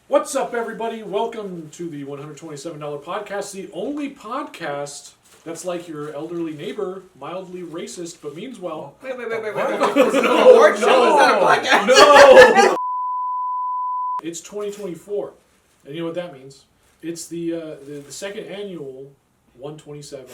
What's up, everybody? Welcome to the $127 podcast, the only podcast that's like your elderly neighbor, mildly racist, but means well. Wait. No, Is it an award show? Is that a podcast? No! It's 2024, and you know what that means? It's the second annual 127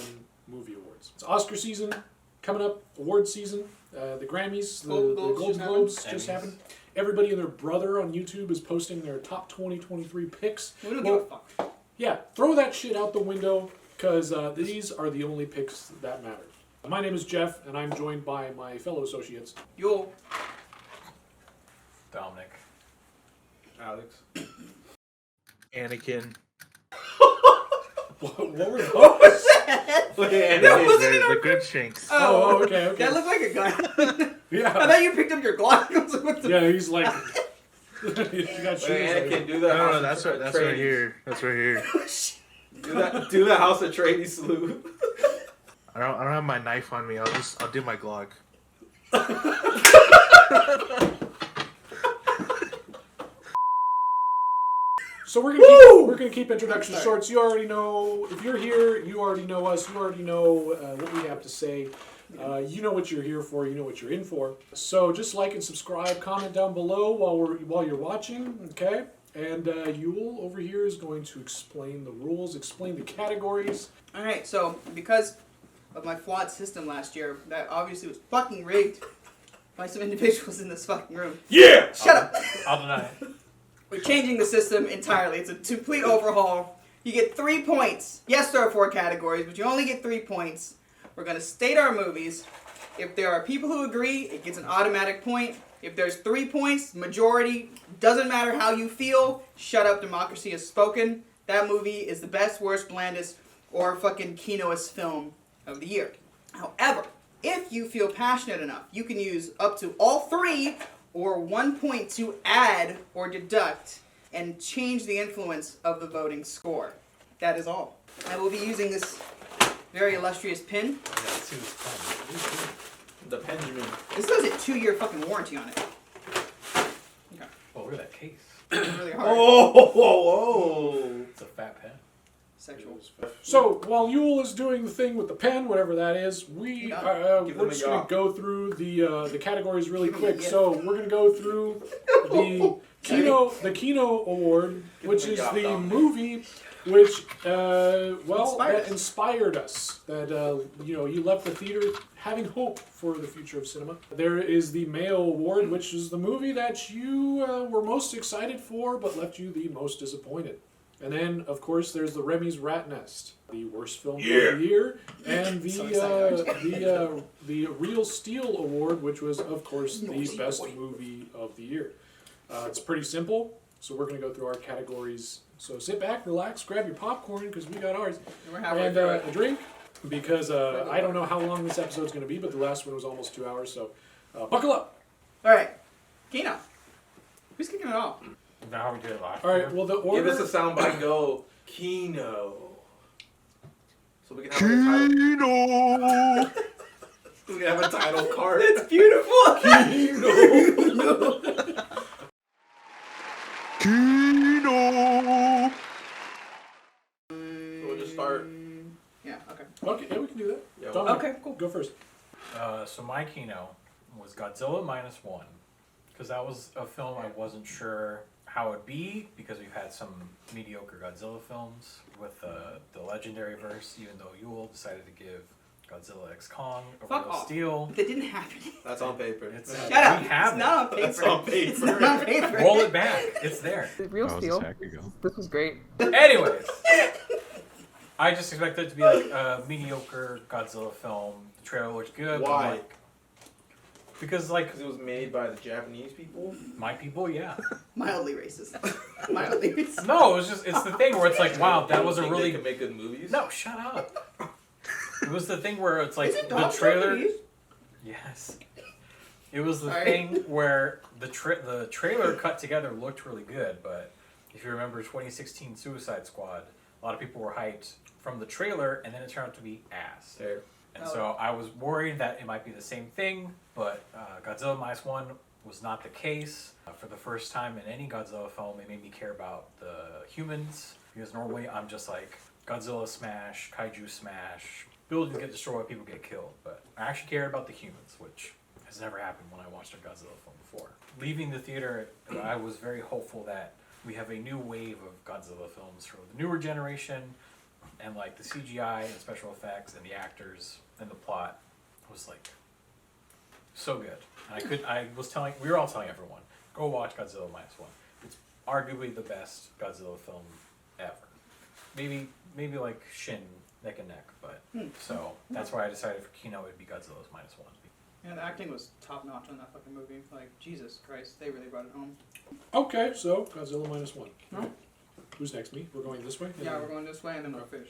Movie Awards. It's Oscar season coming up, award season. The Grammys, the Golden Globes just happened. Everybody and their brother on YouTube is posting their top 2023 picks. We don't give a fuck. Yeah, throw that shit out the window, because these are the only picks that matter. My name is Jeff, and I'm joined by my fellow associates. Yo. Dominick. Alex. Aneken. What were those? What was that? That wasn't in our the good shanks. Oh, okay. That looked like a gun. I Yeah. thought you picked up your Glock. I was like, what the Yeah, he's like... you got shoes. Anakin, do that. No, that's right here. That's right here. Do the House of Trady salute. I don't have my knife on me. I'll do my Glock. So we're gonna keep introductions short. So you already know, if you're here, you already know us. You already know what we have to say. You know what you're here for. You know what you're in for. So just like and subscribe, comment down below while you're watching. Okay. And Yule over here is going to explain the rules, explain the categories. Alright, so because of my flawed system last year, that obviously was fucking rigged by some individuals in this fucking room. Yeah. Shut up! I'll deny it. We're changing the system entirely. It's a complete overhaul. You get 3 points. Yes, there are 4 categories, but you only get 3 points. We're going to state our movies. If there are people who agree, it gets an automatic point. If there's 3 points, majority, doesn't matter how you feel, shut up, democracy has spoken. That movie is the best, worst, blandest, or fucking Kinoist film of the year. However, if you feel passionate enough, you can use up to all 3 or 1 point to add or deduct and change the influence of the voting score. That is all. I will be using this very illustrious pin. The Benjamin. This has a 2-year fucking warranty on it. Okay. Oh, look at that case. It's really hard. Oh. It's a fat pen. Sexual. So while Yule is doing the thing with the pen, whatever that is, Give we're them just a going yaw. to go through the categories really Give them a quick. yaw. So we're going to go through the Kino Award, Give which them a is yaw, the Dominick. movie which Inspired inspired us. That you left the theater having hope for the future of cinema. There is the Mayo Award, which is the movie that you were most excited for, but left you the most disappointed. And then, of course, there's the Remy's Rat Nest, the worst film of the year, and the Real Steel Award, which was, of course, the best movie of the year. It's pretty simple, so we're going to go through our categories. So sit back, relax, grab your popcorn, because we got ours, We're halfway and through a it. drink, because I don't know how long this episode's going to be, but the last one was almost 2 hours, so buckle up. Alright. Kino. Who's kicking it off? Is that how we did it last All right, year? well, the Give order... us a soundbite. Go Kino. So we can have a title. Kino. We can have a title card. It's beautiful! Kino. Kino. So we'll just start. Yeah, okay. Okay, yeah, we can do that. Yeah, Dominick, Okay, cool. Go first. So my Kino was Godzilla -1. Because that was a film I wasn't sure how it'd be, because we've had some mediocre Godzilla films with the legendary verse, even though Yule decided to give Godzilla x Kong a Fuck Real off. Steel. That didn't happen. That's on paper. It's Shut up. We have It's not on paper. That's on paper. It's not on paper. Roll it back. It's there. Real Steel. This was great. Anyways, I just expected it to be like a mediocre Godzilla film. The trailer looked good. but Why? like, because like Because it was made by the Japanese people. my people, yeah. Mildly racist. Mildly racist. No, it's the thing where it's like, wow, that was a Think they really can make good movies. no. Shut up. It was the thing where it's like Is it the dog trailer. Japanese? Yes. It was the Sorry. thing where the trailer cut together looked really good, but if you remember 2016 Suicide Squad, a lot of people were hyped from the trailer, and then it turned out to be ass. There. And so I was worried that it might be the same thing, but Godzilla -1 was not the case. For the first time in any Godzilla film, it made me care about the humans, because normally I'm just like, Godzilla smash, kaiju smash, buildings get destroyed, people get killed. But I actually cared about the humans, which has never happened when I watched a Godzilla film before. Leaving the theater, I was very hopeful that we have a new wave of Godzilla films for the newer generation, and like the CGI and special effects and the actors and the plot was like so good. And we were all telling everyone, go watch Godzilla Minus One. It's arguably the best Godzilla film ever. Maybe like Shin neck and neck, but so that's why I decided for Kino it'd be Godzilla's Minus One. And the acting was top notch on that fucking movie. Like, Jesus Christ, they really brought it home. Okay, so Godzilla Minus One. No? Who's next? Me? We're going this way? Yeah, we're going this way and then we'll finish.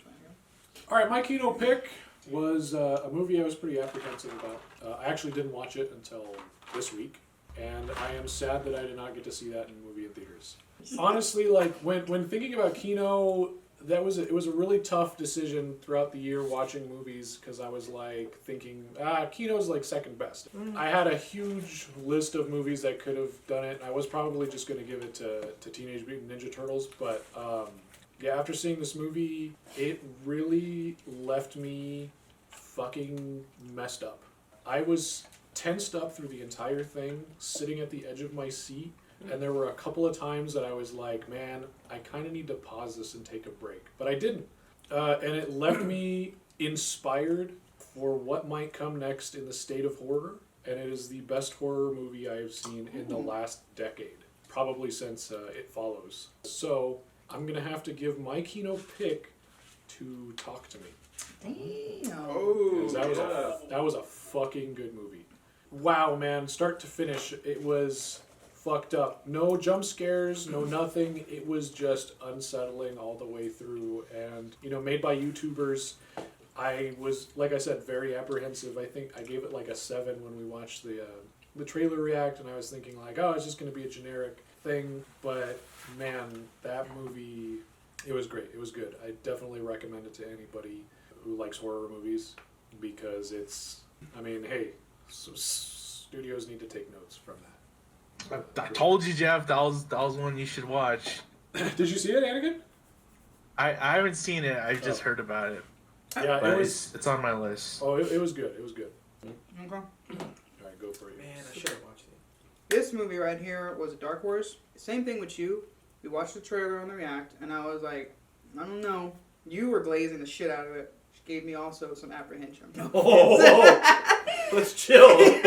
All right, my Kino pick was a movie I was pretty apprehensive about. I actually didn't watch it until this week, and I am sad that I did not get to see that in movie in theaters. Honestly, like when thinking about Kino, it was a really tough decision throughout the year watching movies, because I was like thinking, Kino's like second best. I had a huge list of movies that could have done it, and I was probably just going to give it to Teenage Mutant Ninja Turtles, but yeah, after seeing this movie, it really left me fucking messed up. I was tensed up through the entire thing, sitting at the edge of my seat, and there were a couple of times that I was like, man, I kind of need to pause this and take a break. But I didn't. And it left me inspired for what might come next in the state of horror. And it is the best horror movie I have seen in the last decade. Probably since It Follows. So I'm going to have to give my Kino pick to Talk to Me. Damn. Oh, That was a fucking good movie. Wow, man, start to finish, it was fucked up. No jump scares, no nothing. It was just unsettling all the way through. And, made by YouTubers. I was, like I said, very apprehensive. I think I gave it like a 7 when we watched the trailer react, and I was thinking like, oh, it's just going to be a generic thing. But, man, that movie, it was great. It was good. I definitely recommend it to anybody who likes horror movies, because it's, hey, so studios need to take notes from that. I told you, Jeff, that was one you should watch. Did you see it, Aneken? I haven't seen it. I just heard about it. Yeah, But it's on my list. Oh, it was good. It was good. Okay. All right, go for it. Man, I should have watched it. This movie right here was a Dark Horse. Same thing with you. We watched the trailer on the React, and I was like, I don't know. You were glazing the shit out of it, which gave me also some apprehension. Oh, let's chill.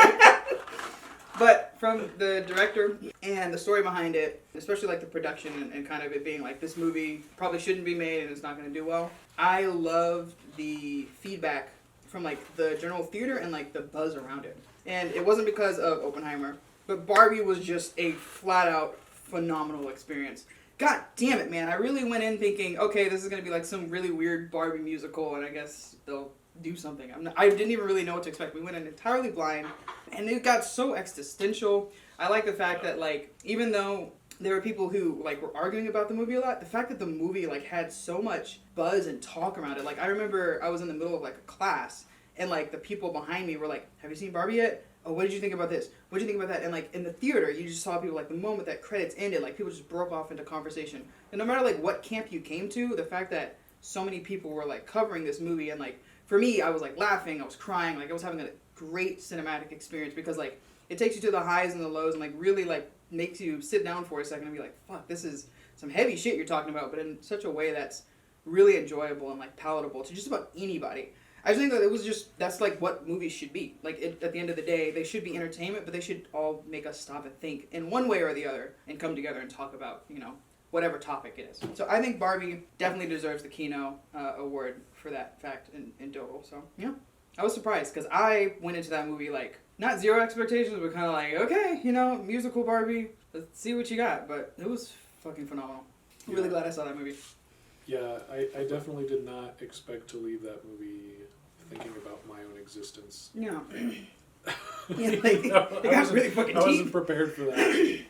But from the director and the story behind it, especially like the production and kind of it being like this movie probably shouldn't be made and it's not going to do well, I loved the feedback from like the general theater and like the buzz around it. And it wasn't because of Oppenheimer, but Barbie was just a flat out phenomenal experience. God damn it, man. I really went in thinking, okay, this is going to be like some really weird Barbie musical, and I guess they'll do something. I didn't even really know what to expect. We went in entirely blind, and it got so existential. I like the fact that, like, even though there were people who, like, were arguing about the movie a lot, the fact that the movie, like, had so much buzz and talk around it. Like, I remember I was in the middle of, like, a class, and, like, the people behind me were like, have you seen Barbie yet? Oh, what did you think about this? What did you think about that? And, like, in the theater, you just saw people, like, the moment that credits ended, like, people just broke off into conversation. And no matter, like, what camp you came to, the fact that so many people were, like, covering this movie, and, like, for me, I was, like, laughing, I was crying, like, I was having a great cinematic experience, because, like, it takes you to the highs and the lows, and, like, really, like, makes you sit down for a second and be like, fuck, this is some heavy shit you're talking about, but in such a way that's really enjoyable and, like, palatable to just about anybody. I just think that it was just, that's, like, what movies should be. Like, at the end of the day, they should be entertainment, but they should all make us stop and think in one way or the other and come together and talk about, you know, whatever topic it is. So I think Barbie definitely deserves the Kino Award for that fact in total. So, yeah. I was surprised, because I went into that movie, like, not zero expectations, but kind of like, okay, you know, musical Barbie, let's see what you got. But it was fucking phenomenal. I'm really glad I saw that movie. Yeah, I definitely did not expect to leave that movie thinking about my own existence. Yeah. Yeah, like, it got really fucking I wasn't deep. prepared for that.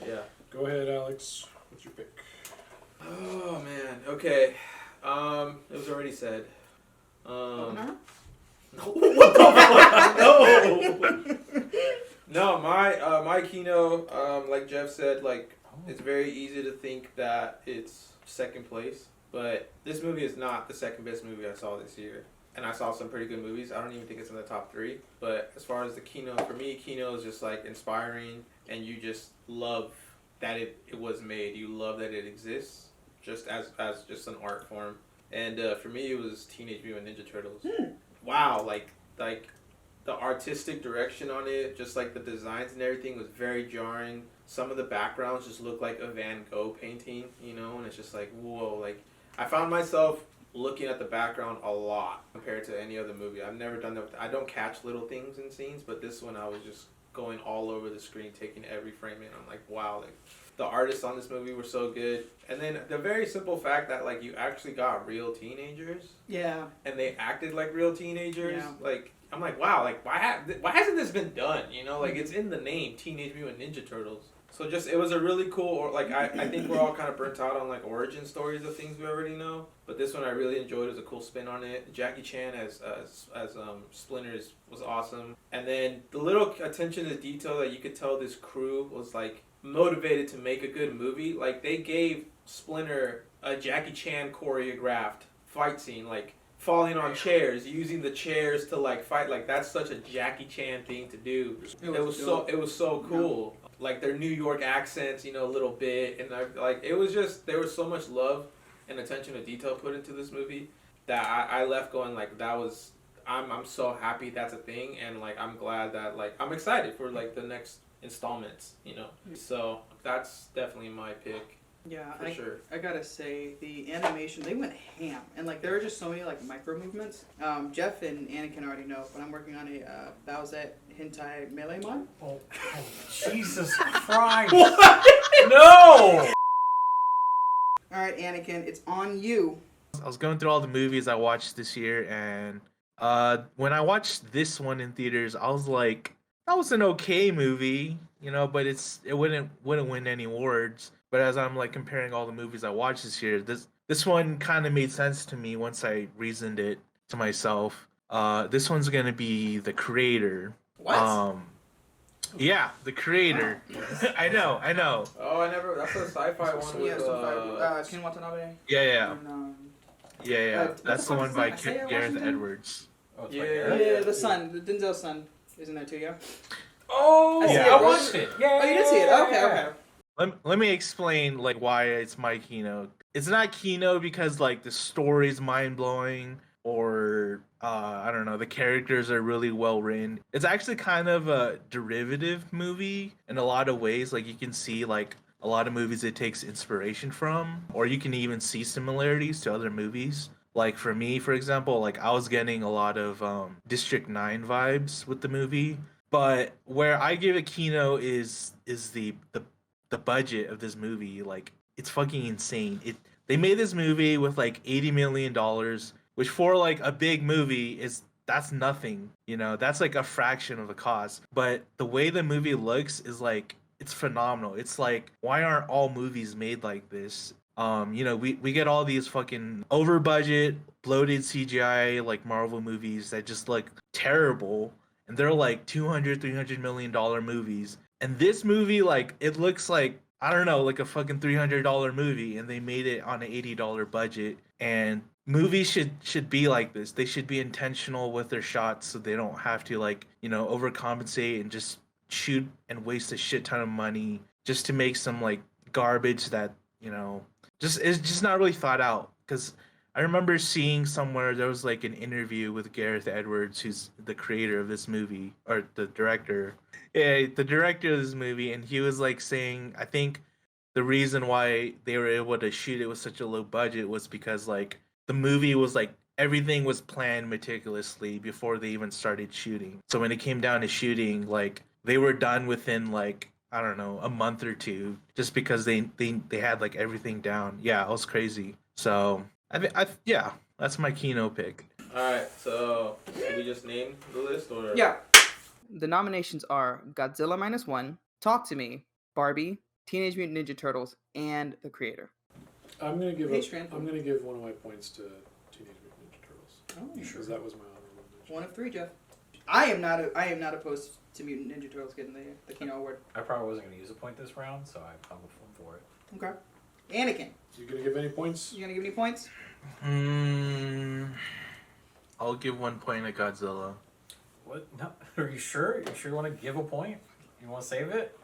Yeah. Go ahead, Alex. What's your pick? Oh man. Okay. It was already said. Oppenheimer? No. What the fuck? No. No, my Kino, like Jeff said, like it's very easy to think that it's second place, but this movie is not the second best movie I saw this year. And I saw some pretty good movies. I don't even think it's in the top 3. But as far as the Kino, for me, Kino is just like inspiring, and you just love that it was made. You love that it exists, just as just an art form. And for me, it was Teenage Mutant Ninja Turtles. Wow, like the artistic direction on it, just like the designs and everything was very jarring. Some of the backgrounds just look like a Van Gogh painting, you know, and it's just like, whoa, like I found myself looking at the background a lot compared to any other movie. I've never done that. I don't catch little things in scenes, but this one I was just going all over the screen, taking every frame in. I'm like, wow, like the artists on this movie were so good. And then the very simple fact that like you actually got real teenagers. Yeah. And they acted like real teenagers. Yeah. Like I'm like, wow, like why hasn't this been done? You know, like it's in the name, Teenage Mutant Ninja Turtles. So just it was a really cool, or like I think we're all kind of burnt out on like origin stories of things we already know. But this one I really enjoyed. It was a cool spin on it. Jackie Chan as Splinter was awesome. And then the little attention to detail that you could tell this crew was like motivated to make a good movie. Like they gave Splinter a Jackie Chan choreographed fight scene, like falling on chairs, using the chairs to like fight. Like that's such a Jackie Chan thing to do. It was so cool. Yeah. Like their New York accents, you know, a little bit, and like it was just there was so much love and attention to detail put into this movie that I left going like that was I'm so happy that's a thing, and like I'm glad that like I'm excited for like the next installments, you know. So that's definitely my pick. Yeah, for sure. I gotta say the animation, they went ham, and like there were just so many like micro movements. Jeff and Aneken already know, but I'm working on a Bowsette hentai melee mod. Oh, Jesus Christ! No! All right, Aneken, it's on you. I was going through all the movies I watched this year, and when I watched this one in theaters, I was like, that was an okay movie, you know, but it wouldn't win any awards. But as I'm like comparing all the movies I watched this year, this one kind of made sense to me once I reasoned it to myself. This one's gonna be The Creator. What? Yeah, The Creator. I know. Oh, that's a sci-fi one with Ken Watanabe. Yeah. And, That's the one by Isaiah Gareth Washington? Edwards. Oh, Yeah, the son, the Denzel's son, isn't there too? Yeah. Oh, I see I it. watched it. Yeah. Oh, you did see it. Okay. Let me explain like why it's my Kino. It's not Kino because like the story's mind blowing or I don't know, the characters are really well written. It's actually kind of a derivative movie in a lot of ways. Like you can see like a lot of movies it takes inspiration from, or you can even see similarities to other movies. Like for me, for example, like I was getting a lot of District 9 vibes with the movie. But where I give it Kino is the budget of this movie. Like it's fucking insane. They made this movie with like $80 million, which for like a big movie that's nothing. You know, that's like a fraction of the cost. But the way the movie looks is like it's phenomenal. It's like, why aren't all movies made like this? You know, we get all these fucking over budget, bloated CGI like Marvel movies that just look terrible. And they're like $200-300 million movies. And this movie, like, it looks like, I don't know, like a fucking $300 movie. And they made it on an $80 budget. And movies should be like this. They should be intentional with their shots so they don't have to, like, you know, overcompensate and just shoot and waste a shit ton of money just to make some, like, garbage that, you know, it's just not really thought out. Because I remember seeing somewhere there was like an interview with Gareth Edwards, who's the creator of this movie, or the director. Yeah, the director of this movie, and he was like saying, I think the reason why they were able to shoot it with such a low budget was because like the movie was like everything was planned meticulously before they even started shooting. So when it came down to shooting, like they were done within like, I don't know, a month or two, just because they had like everything down. Yeah, it was crazy. So yeah, that's my Kino pick. Alright, so did we just name the list or? Yeah. The nominations are Godzilla -1, Talk to Me, Barbie, Teenage Mutant Ninja Turtles, and The Creator. I'm gonna give Strand. I'm gonna give one of my points to Teenage Mutant Ninja Turtles. Oh, Because that was my honorable mention. One of 3, Jeff. I am not opposed to Mutant Ninja Turtles getting the Kino Award. I probably wasn't going to use a point this round, so I'm for it. Okay. Aneken, You gonna give any points? you gonna give any points? I'll give 1 point to Godzilla. What? No. Are you sure? You sure you want to give a point? You want to save it?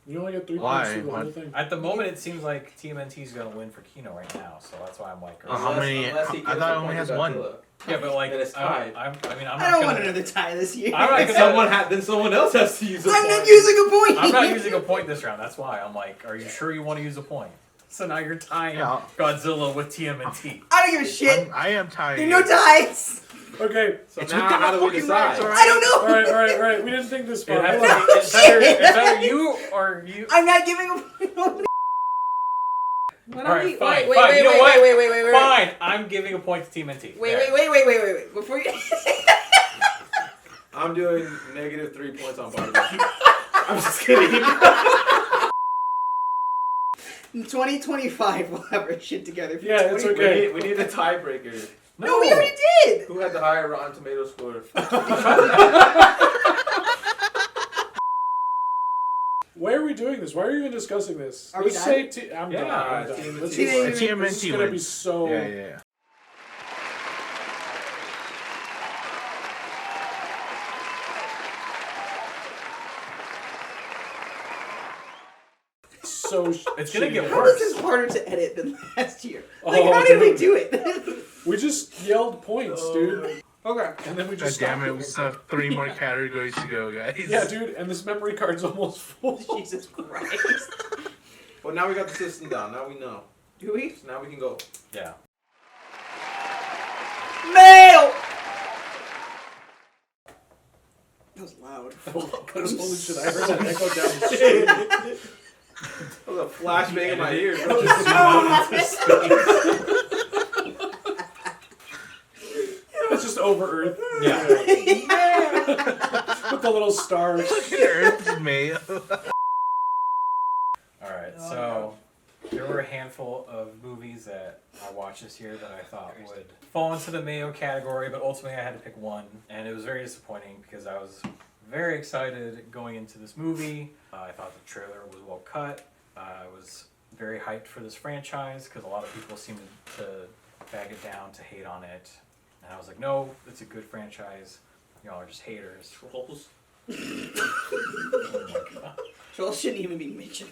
You only get 3 Why? points through the whole What? thing. At the moment, it seems like TMNT is going to win for Kino right now, so that's why I'm like. How many? Unless he I gives thought a it only point has to one. Godzilla. Yeah, but like, Then it's tied. I'm not I don't want gonna- another tie this year. I'm not gonna- Then someone else has to use a I'm point. not using a point. I'm not using a point this round. That's why I'm like, are you sure you want to use a point? So now you're tying Yeah. Godzilla with TMNT. I don't give a shit. I am tired. There are no ties. Okay. So It's now within how the do we fucking decide? rights, alright? I don't know. All right. We didn't think this It far. has Hold to on. be- it's either you or you. I'm not giving a point. What All are right, we? fine, Wait, fine. wait, You know wait, what? wait, wait, wait, wait, wait. Fine, I'm giving a point to TMNT. Wait. Before you. I'm doing -3 points on Barbie. I'm just kidding. In 2025, we'll have our shit together. For Yeah, it's 20 okay. We need a tiebreaker. No, we already did. Who had the higher Rotten Tomato score? Why are we doing this? Why are you even discussing this? Are we Let's done? say I'm Yeah, done. I'm done. TMNT Let's wins. this is TMNT gonna be wins. so. Yeah. So It's gonna get shitty. How worse. is this harder to edit than last year? Oh, Like, how did we dude. do it? We just yelled points, dude, Okay. and then we God just. damn stopped it, we still have 3 more categories to go, guys. Yeah, dude, and this memory card's almost full. Jesus Christ. Well, now we got the system down. Now we know. Do we? So now we can go. Yeah. Mail! That was loud. Holy shit! I heard that echo down the street. That was a flashbang in my ear. It's just over Earth. Yeah. With the little stars. Earth's Mayo. Alright, so there were a handful of movies that I watched this year that I thought would fall into the Mayo category, but ultimately I had to pick one, and it was very disappointing because I was very excited going into this movie. I thought the trailer was well cut. I was very hyped for this franchise because a lot of people seemed to bag it down, to hate on it. And I was like, no, it's a good franchise. Y'all are just haters. Trolls. Oh my God. Trolls shouldn't even be mentioned.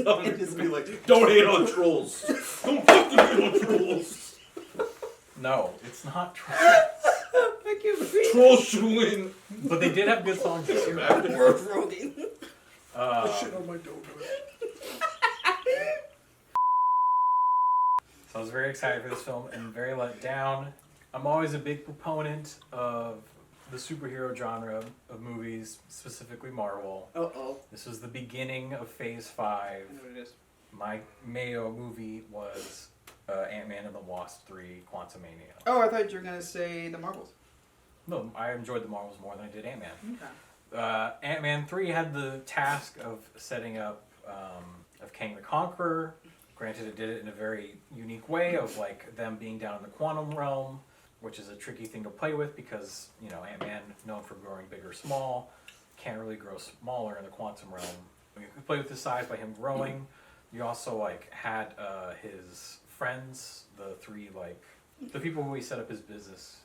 Dominick just be like, don't hate on trolls. Don't fucking hate on trolls. No, it's not true. I can't believe Trolls should win. But they did have good songs this year. We're Rogan. Shit on my dough. So I was very excited for this film and very let down. I'm always a big proponent of the superhero genre of movies, specifically Marvel. Uh-oh. This was the beginning of Phase 5. I know what it is. My Mayo movie was Ant-Man and the Wasp 3: Quantumania. Oh, I thought you were going to say the Marvels. No, I enjoyed the Marvels more than I did Ant-Man. Okay. Ant-Man 3 had the task of setting up of Kang the Conqueror. Granted, it did it in a very unique way of like them being down in the quantum realm, which is a tricky thing to play with because, you know, Ant-Man, known for growing big or small, can't really grow smaller in the quantum realm. You could play with his size by him growing. You also like had his friends, the three the people who he set up his business,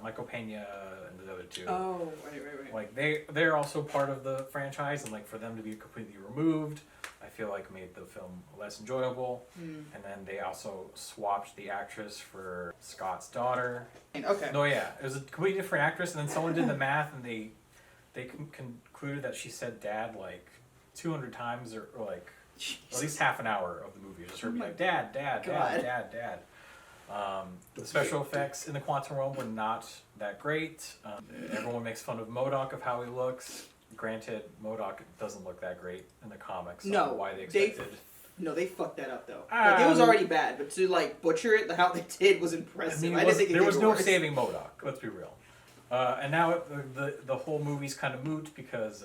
Michael Pena and the other two. Oh, right. Like they're also part of the franchise, and like for them to be completely removed, I feel like made the film less enjoyable. And then they also swapped the actress for Scott's daughter. Okay. No, yeah, it was a completely different actress, and then someone did the math, and they concluded that she said "dad" like 200 times, or like at least half an hour of the movie, just her being like "dad, dad, God. dad, dad, dad." The special effects in the quantum realm were not that great. Everyone makes fun of MODOK of how he looks. Granted, MODOK doesn't look that great in the comics. So I don't know why they expected. No, they fucked that up though. Like, it was already bad, but to like butcher it, how they did was impressive. I mean, didn't think it there could was get no worse. saving MODOK. Let's be real. And now the whole movie's kind of moot because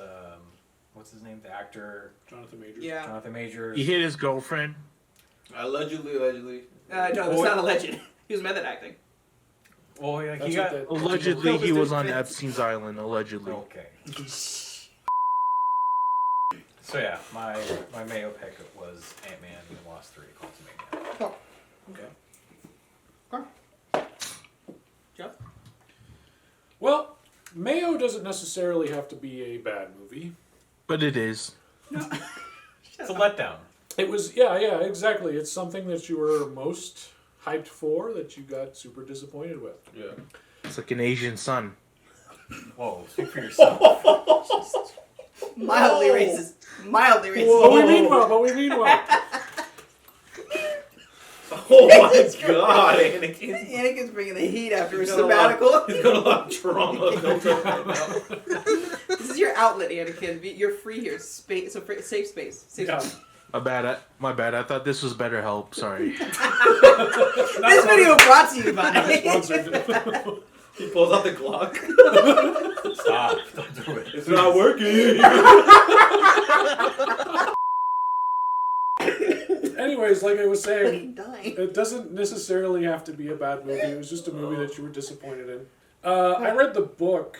what's his name? The actor Jonathan Majors. Yeah. Jonathan Majors. He hit his girlfriend. Allegedly. No, it's not a legend. He was method acting. Well, yeah, That's he what got that- Allegedly, No, he was on there's- Epstein's island. Allegedly. okay. So yeah, my Mayo pick was Ant-Man and the Wasp 3: Quantumania. Oh, Okay. okay. Jeff? Well, Mayo doesn't necessarily have to be a bad movie. But it is. No. It's a letdown. It was, yeah, exactly. It's something that you were most hyped for that you got super disappointed with. Yeah. It's like an Asian sun. Whoa, speak for yourself. Mildly racist. Mildly racist. But we mean well. Oh my god, Anakin. Anakin's bringing the heat after his He's got a lot- sabbatical. He's got a lot of trauma built up right now. This is your outlet, Anakin. You're free here. Space, safe space. Safe Yeah. space. My bad. I thought this was BetterHelp. Sorry. This video brought to you by. Sponsored. He pulls out the Glock. Stop. Don't do it. It's not working. Anyways, like I was saying, Dying. it doesn't necessarily have to be a bad movie. It was just a movie that you were disappointed in. I read the book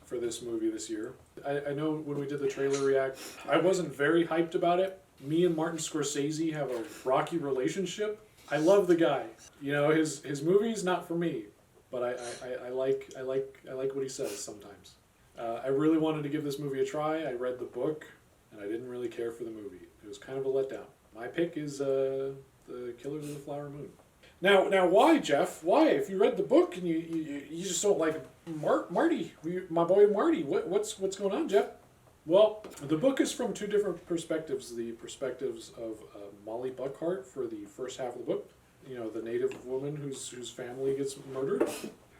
for this movie this year. I know when we did the trailer react, I wasn't very hyped about it. Me and Martin Scorsese have a rocky relationship. I love the guy. You know, his movie's not for me, but I like what he says sometimes. I really wanted to give this movie a try. I read the book, and I didn't really care for the movie. It was kind of a letdown. My pick is the Killers of the Flower Moon. Now, why, Jeff? Why? If you read the book and you just don't like Marty, my boy Marty, what's going on, Jeff? Well, the book is from two different perspectives. The perspectives of Molly Buckhart for the first half of the book, you know, the native woman whose family gets murdered,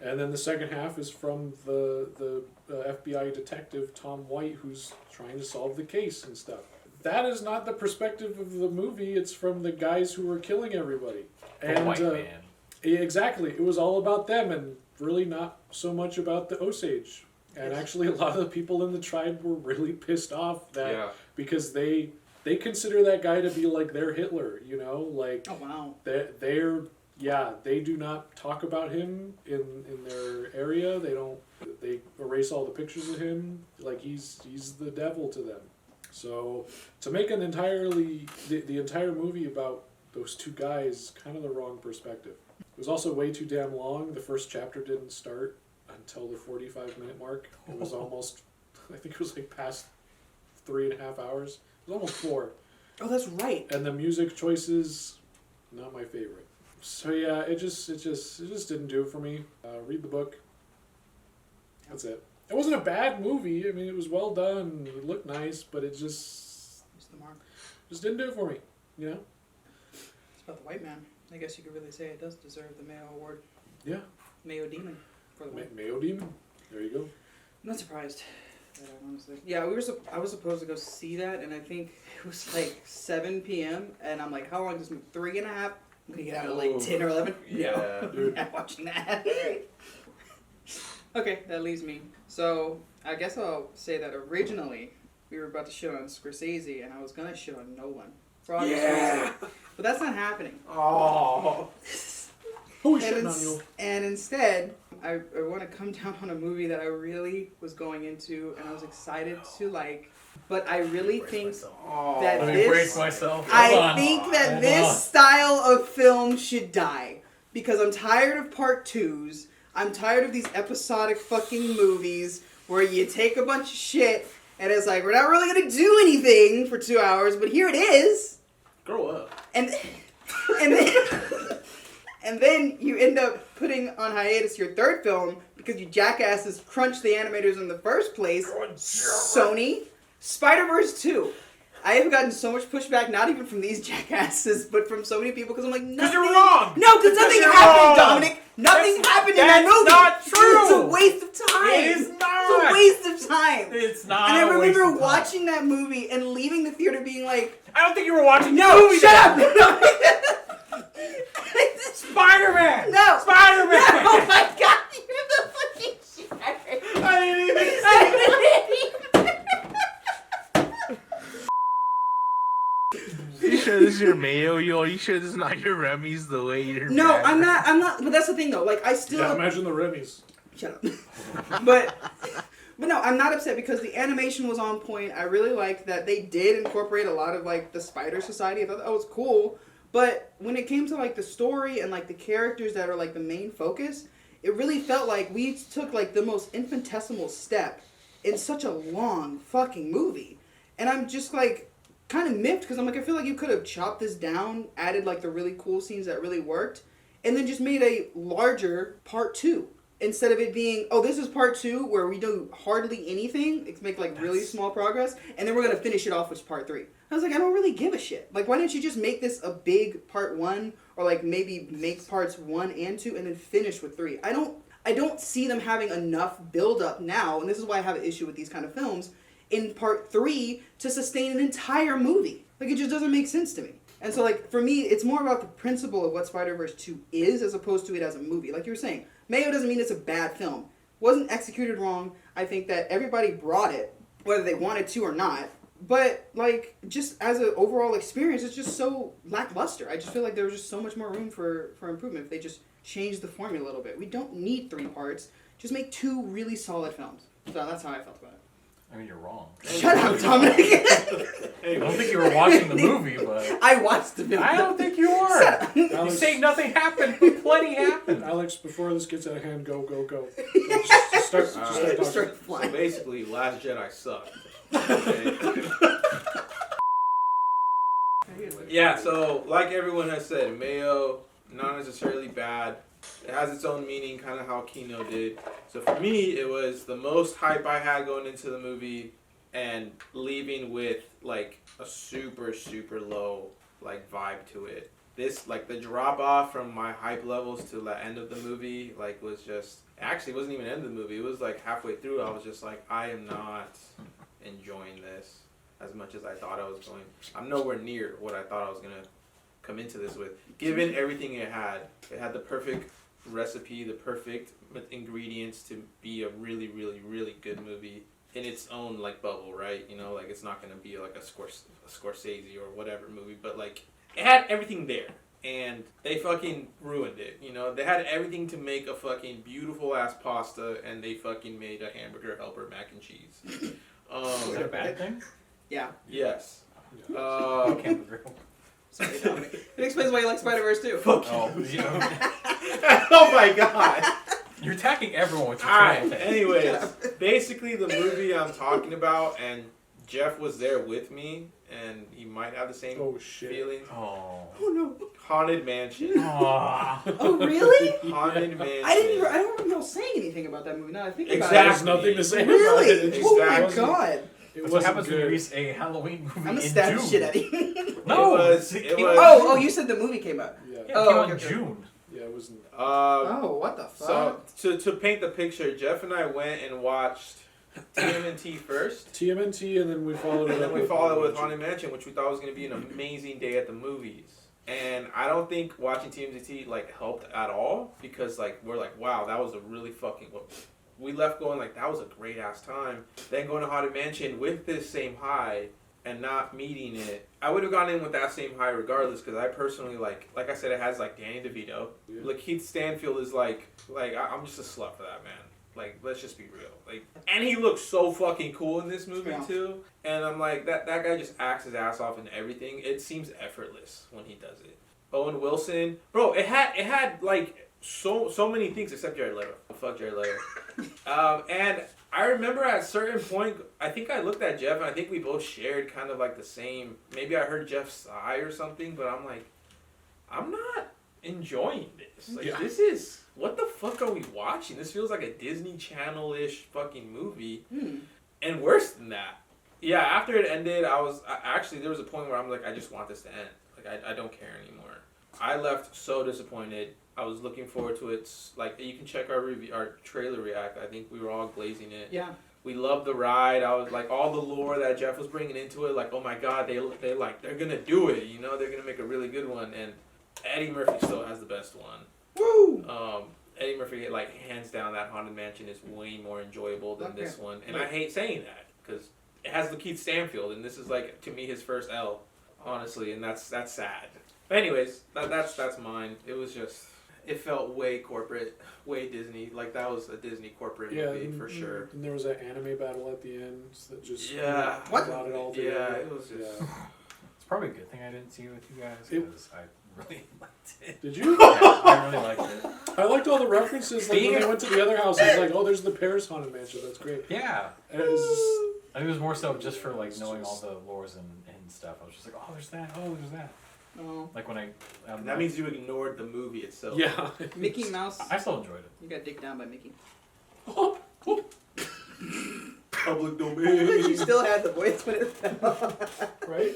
and then the second half is from the FBI detective Tom White, who's trying to solve the case and stuff. That is not the perspective of the movie. It's from the guys who were killing everybody. The white man. Exactly. It was all about them and really not so much about the Osage. And actually, a lot of the people in the tribe were really pissed off that because they consider that guy to be like their Hitler, you know? Like, Oh wow. they do not talk about him in their area. They erase all the pictures of him. Like, he's the devil to them. So to make the entire movie about those two guys, kind of the wrong perspective. It was also way too damn long. The first chapter didn't start until the 45-minute mark. It was almost, I think it was like past 3.5 hours. It was almost 4. Oh, that's right. And the music choices, not my favorite. So yeah, it just didn't do it for me. Read the book. That's it. It wasn't a bad movie. I mean, it was well done. It looked nice, but it just the mark. didn't do it for me. You know? It's about the white man. I guess you could really say it does deserve the Mayo Award. Yeah. Mayo Demon for the white. Mayo Demon. There you go. I'm not surprised. Honestly. Yeah, I was supposed to go see that, and I think it was like 7 p.m. And I'm like, how long is this movie? 3.5. I'm gonna get out at like 10 or 11. Yeah, no, dude. I'm not watching that. Okay, that leaves me. So I guess I'll say that originally we were about to shit on Scorsese, and I was gonna shit on Nolan for obvious reasons. But that's not happening. Oh. Who is shitting on you? And instead, I want to come down on a movie that I really was going into, and I was excited to like. But I really think that Let me brace myself. I think that this style of film should die. Because I'm tired of part 2s. I'm tired of these episodic fucking movies where you take a bunch of shit and it's like, we're not really going to do anything for 2 hours, but here it is. Grow up. And then you end up putting on hiatus your third film because you jackasses crunched the animators in the first place. Sony. Spider-Verse 2. I have gotten so much pushback, not even from these jackasses, but from so many people, because I'm like, nothing. Because you're wrong! No, because nothing you're happened, wrong! Dominic! Nothing happened in that movie! That's not true! It's a waste of time! It is not! It's a waste of time! It's not. And I a waste remember of time. watching that movie and leaving the theater being like, I don't think you were watching no, the movie. shut up! Spider-Man. No! Spider-Man. Oh my god, you're the fucking shit! I didn't even say You sure this is your Mayo? You sure this is not your Remy's the way you're No, mad? I'm not, but that's the thing though, like, I still... Yeah, imagine the Remy's. Shut up. But no, I'm not upset because the animation was on point. I really liked that they did incorporate a lot of like the Spider Society. I thought that was cool. But when it came to like the story and like the characters that are like the main focus, it really felt like we took like the most infinitesimal step in such a long fucking movie. And I'm just like kind of miffed because I'm like, I feel like you could have chopped this down, added like the really cool scenes that really worked, and then just made a larger part 2. Instead of it being, oh, this is part 2 where we do hardly anything, it's make like really small progress, and then we're gonna finish it off with part 3. I was like, I don't really give a shit. Like, why didn't you just make this a big part 1, or like maybe make parts 1 and 2 and then finish with 3? I don't see them having enough build up now, and this is why I have an issue with these kind of films, in part 3 to sustain an entire movie. Like, it just doesn't make sense to me. And so, like, for me, it's more about the principle of what Spider-Verse 2 is as opposed to it as a movie. Like you were saying, Mayo doesn't mean it's a bad film. Wasn't executed wrong. I think that everybody brought it, whether they wanted to or not. But, like, just as an overall experience, it's just so lackluster. I just feel like there was just so much more room for improvement if they just changed the formula a little bit. We don't need 3 parts. Just make 2 really solid films. So that's how I felt about it. I mean, you're wrong. Shut up, Dominick. I don't think you were watching the movie, but I watched the film. I don't think you are. You Alex, say nothing happened, but plenty happened. Alex, before this gets out of hand, go. Just start talking. Start So flying. basically, Last Jedi sucked. Okay. Yeah, so like everyone has said, Mayo, not necessarily bad. It has its own meaning, kind of how Kino did. So for me, it was the most hype I had going into the movie and leaving with like a super, super low like vibe to it. This, like the drop off from my hype levels to the end of the movie, like was just, actually it wasn't even end of the movie. It was like halfway through, I was just like, I am not enjoying this as much as I thought I was going. I'm nowhere near what I thought I was going to come into this with. Given everything it had the perfect recipe, the perfect ingredients to be a really, really, really good movie in its own like bubble, right? You know, like it's not gonna be like a Scorsese or whatever movie, but like it had everything there, and they fucking ruined it. You know, they had everything to make a fucking beautiful ass pasta, and they fucking made a hamburger helper mac and cheese. Is it a bad thing? Yeah. Yes. Hamburger. Sorry, Dominick. It explains why you like Spider-Verse too. Fuck Oh, you know, Oh my god. you're attacking everyone with your Alright, channel thing. anyways, basically the movie I'm talking about, and Jeff was there with me, and he might have the same Oh shit. feelings. Oh. Oh no. Haunted Mansion. Aw. Oh really? Haunted Mansion. I don't remember y'all saying anything about that movie. Now I think about Exactly. There's nothing to say about Really? it. It just Oh my Exactly. god. It That's what wasn't happens when you good. release a Halloween movie I'm gonna in stab the June. shit out of you. No, It came was- out- Oh, you said the movie came out. Yeah. Yeah, Oh, it came out in okay. June. Yeah, it wasn't. Oh, what the fuck? So to paint the picture, Jeff and I went and watched TMNT first, TMNT, and then we followed it and up then we followed with Haunted Haunted Mansion, which we thought was going to be an amazing day at the movies. And I don't think watching TMNT like helped at all, because like we're like, wow, that was a really fucking. We left going like that was a great ass time. Then going to Haunted Mansion with this same high and not meeting it, I would have gone in with that same high regardless, because I personally like I said, it has like Danny DeVito. Yeah. Like Keith Stanfield is like I'm just a slut for that man. Like, let's just be real. Like, and he looks so fucking cool in this movie Yeah. too. And I'm like, that guy just acts his ass off in everything. It seems effortless when he does it. Owen Wilson, bro, it had like so many things except Jared Leto. Fuck Jared Leto. And I remember at a certain point, I think I looked at Jeff, and I think we both shared kind of like the same. Maybe I heard Jeff sigh or something, but I'm like, I'm not enjoying this. Like, Yeah. this is, what the fuck are we watching? This feels like a Disney Channel-ish fucking movie. And worse than that. Yeah, after it ended, actually, there was a point where I'm like, I just want this to end. Like, I don't care anymore. I left so disappointed. I was looking forward to it. Like, you can check our trailer react. I think we were all glazing it. Yeah. We loved the ride. I was like, all the lore that Jeff was bringing into it. Like, oh my god, they're gonna do it. You know, they're gonna make a really good one. And Eddie Murphy still has the best one. Woo! Eddie Murphy, like, hands down, that Haunted Mansion is way more enjoyable than Okay. this one. And I hate saying that, because it has Lakeith Stanfield, and this is, like, to me, his first L, honestly, and that's sad. But anyways, that's mine. It was just, It felt way corporate, way Disney. Like that was a Disney corporate movie for sure. And there was that anime battle at the end that just What? brought it all Yeah, together. it was just. It's probably a good thing I didn't see it with you guys because I really liked it. Did you? Yeah, I really liked it. I liked all the references. Like when they went to the other house, it's like, oh, there's the Paris Haunted Mansion. That's great. Yeah. And it was just, I think it was more so just for like knowing all the lores and stuff. I was just like, oh, there's that. Oh, there's that. Oh. Like when I. That means you ignored the movie itself. yeah. Mickey Mouse. I still enjoyed it. You got dicked down by Mickey. Public You domain. still had the voice when it fell. Right?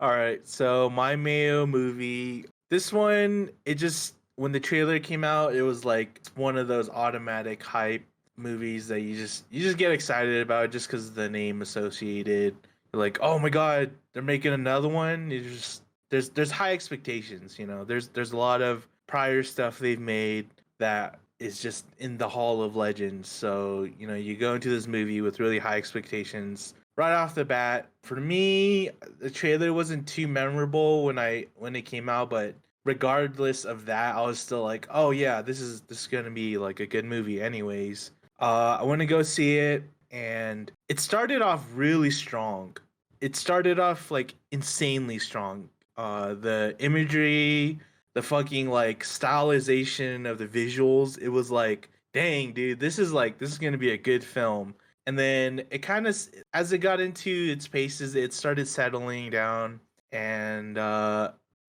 All right, so my Mayo movie. This one, it just when the trailer came out, it was like one of those automatic hype movies that you just get excited about just because of the name associated. You're like, oh my god, they're making another one. It's just there's high expectations. You know, there's a lot of prior stuff they've made that is just in the Hall of Legends. So you know, you go into this movie with really high expectations. Right off the bat, for me, the trailer wasn't too memorable when it came out, but regardless of that, I was still like, oh yeah, this is gonna be like a good movie anyways. I went to go see it, and it started off really strong. It started off like insanely strong. The imagery, the fucking like stylization of the visuals, it was like, dang dude, this is gonna be a good film. And then it kind of, as it got into its paces, it started settling down, and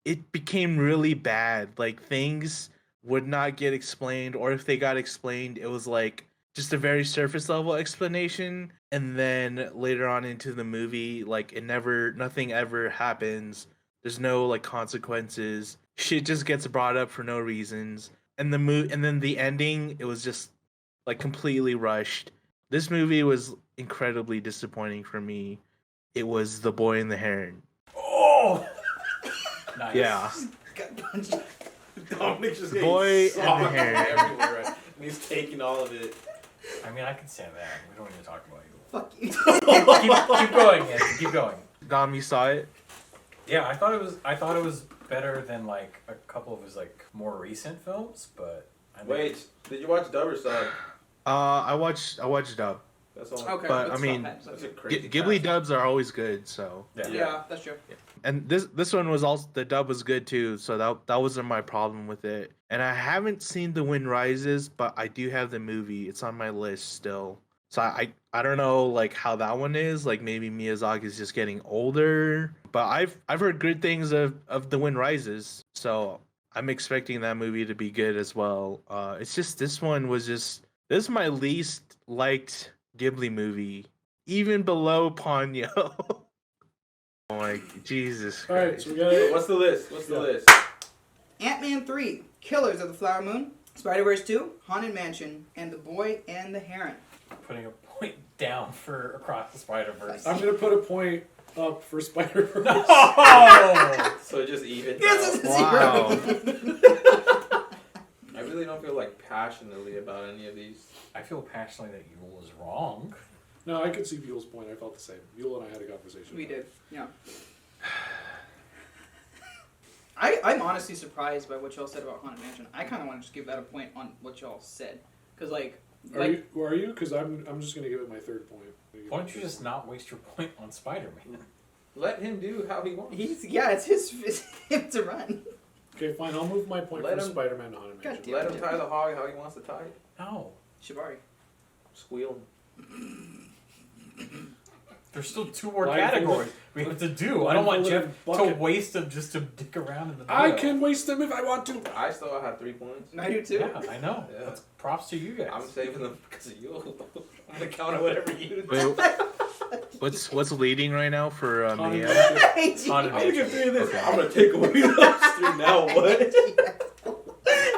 it became really bad. Like things would not get explained, or if they got explained, it was like just a very surface level explanation. And then later on into the movie, like nothing ever happens. There's no like consequences. Shit just gets brought up for no reasons. And and then the ending, it was just like completely rushed. This movie was incredibly disappointing for me. It was The Boy and the Heron. Oh! Nice. Yeah. Dominick just The getting Boy and the socked Heron. everywhere. Right? And he's taking all of it. I mean, I can say that. We don't need to talk about you. Fuck you. keep going, Anthony. Keep going. Dom, you saw it? Yeah, I thought it was better than like a couple of his like more recent films, but Wait, did you watch dub or sub? I watched dub. That's all. Okay, But, let's I mean, stop that. That's a crazy. Ghibli cast. dubs are always good, so. Yeah, that's true. And this one was also, the dub was good too, so that wasn't my problem with it. And I haven't seen The Wind Rises, but I do have the movie. It's on my list still. So I don't know like how that one is. Like maybe Miyazaki is just getting older, but I've heard good things of The Wind Rises, so I'm expecting that movie to be good as well. It's just this is my least liked Ghibli movie, even below Ponyo. Oh my Jesus Christ. Alright, so we got What's the list? What's the list? Ant-Man 3, Killers of the Flower Moon, Spider-Verse 2, Haunted Mansion, and The Boy and the Heron. putting a point down for Across the Spider-Verse. I'm gonna put a point up for Spider-Verse. Oh! So just even. Yes, it's Wow. zero. I really don't feel like passionately about any of these. I feel passionately that Yule is wrong. No, I could see Buell's point. I felt the same. Buell and I had a conversation. We about did, yeah. I'm honestly surprised by what y'all said about Haunted Mansion. I kind of want to just give that a point on what y'all said. Because, like... it. Are you? Because I'm just gonna give it my third point. Why don't you just not waste your point on Spider-Man? Let him do how he wants. it's his him to run. Okay, fine. I'll move my point Let from him- Spider-Man to Haunted God Mansion. damn. Let him tie the hog how he wants to tie it. No. Shibari. Squeal. There's still two more Blindfolded- categories we have to do. I don't want Jeff blindfolded to bucket. waste them just to dick around in the I middle. can waste them if I want to. I still have 3 points. I do too. Yeah, I know. Yeah. That's props to you guys. I'm saving them because of you. I'm gonna count on whatever you do. Wait, what's leading right now for Haunted Mia? Mansion. I hate you. Haunted I'm gonna get 3 of this. Okay. I'm gonna take away those 3 now. What?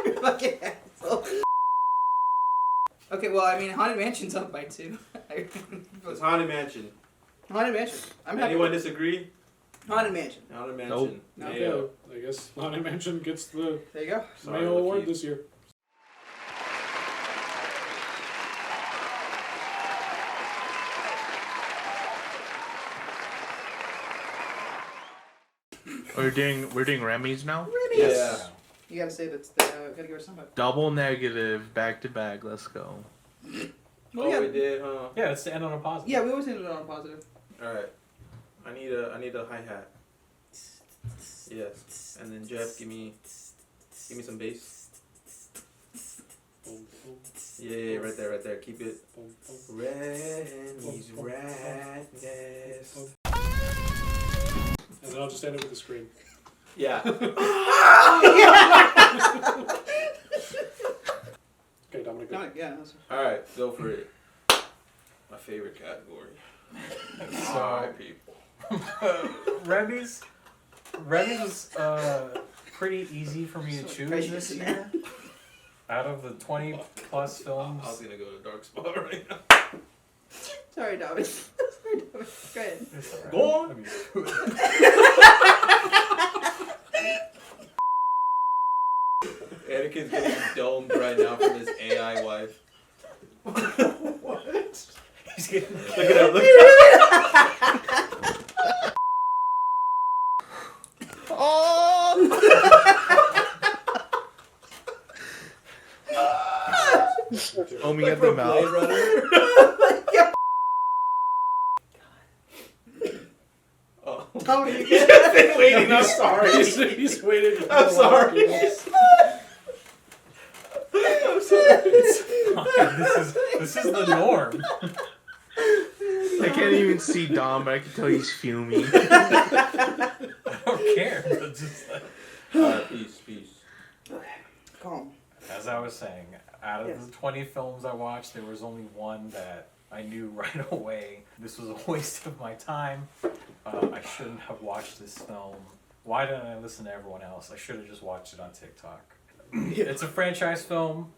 You fucking asshole. Okay, well, I mean, Haunted Mansion's up by 2. It's Haunted Mansion. Haunted Mansion. I'm happy. Anyone disagree? Haunted Mansion. Haunted Nope. Mansion. Okay, Mayo. I guess Haunted Mansion gets the There you go. Sorry, Mayo Award Lakeith. this year. We're doing Remy's now. Remy. Yeah. You gotta say that's gotta give her somebody. Double negative, back to back. Let's go. Well, yeah. We did, huh? Yeah, it's to end on a positive. Yeah, we always ended it on a positive. All right. I need a hi hat. Yes. And then Jeff, give me some bass. Yeah, right there. Keep it. Remy's Ratness. And then I'll just end it with a scream. Yeah. Okay, Dominic. Go. Yeah. That's... All right, go for it. My favorite category. So, people. Remy's was pretty easy for me to choose this year. Out of the 20 plus films. I was gonna go to dark spot right now. Sorry, Dominic. Go ahead. It's all right. Go on. I mean, Anakin's getting domed right now from his AI wife. what? He's getting. Look it up. Look Foaming at the mouth. Oh. Oh, you get it? Waiting. I'm sorry. He's waiting. I'm sorry. I'm sorry. This is the norm. I can't even see Dom, but I can tell he's fuming. I don't care. It's just like, Peace. Calm. as I was saying, out of Yes. the 20 films I watched, there was only one that I knew right away. This was a waste of my time. I shouldn't have watched this film. Why didn't I listen to everyone else? I should have just watched it on TikTok. It's a franchise film.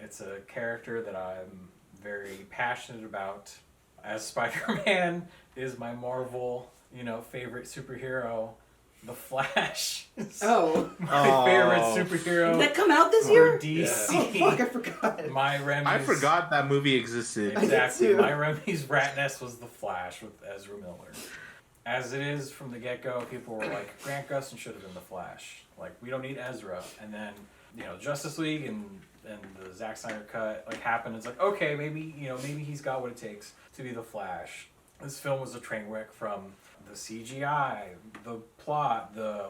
It's a character that I'm very passionate about. As Spider-Man is my Marvel, favorite superhero, The Flash is Oh. my favorite superhero. Did that come out this for year? DC. Oh, fuck, I forgot. My Remy's, I forgot that movie existed. I did Exactly. too. My Remy's rat nest was The Flash with Ezra Miller. As it is from the get-go, people were like, Grant Gustin should have been The Flash. Like, we don't need Ezra. And then, Justice League and the Zack Snyder cut happened. It's like, okay, maybe he's got what it takes to be The Flash. This film was a train wreck from the CGI, the plot, the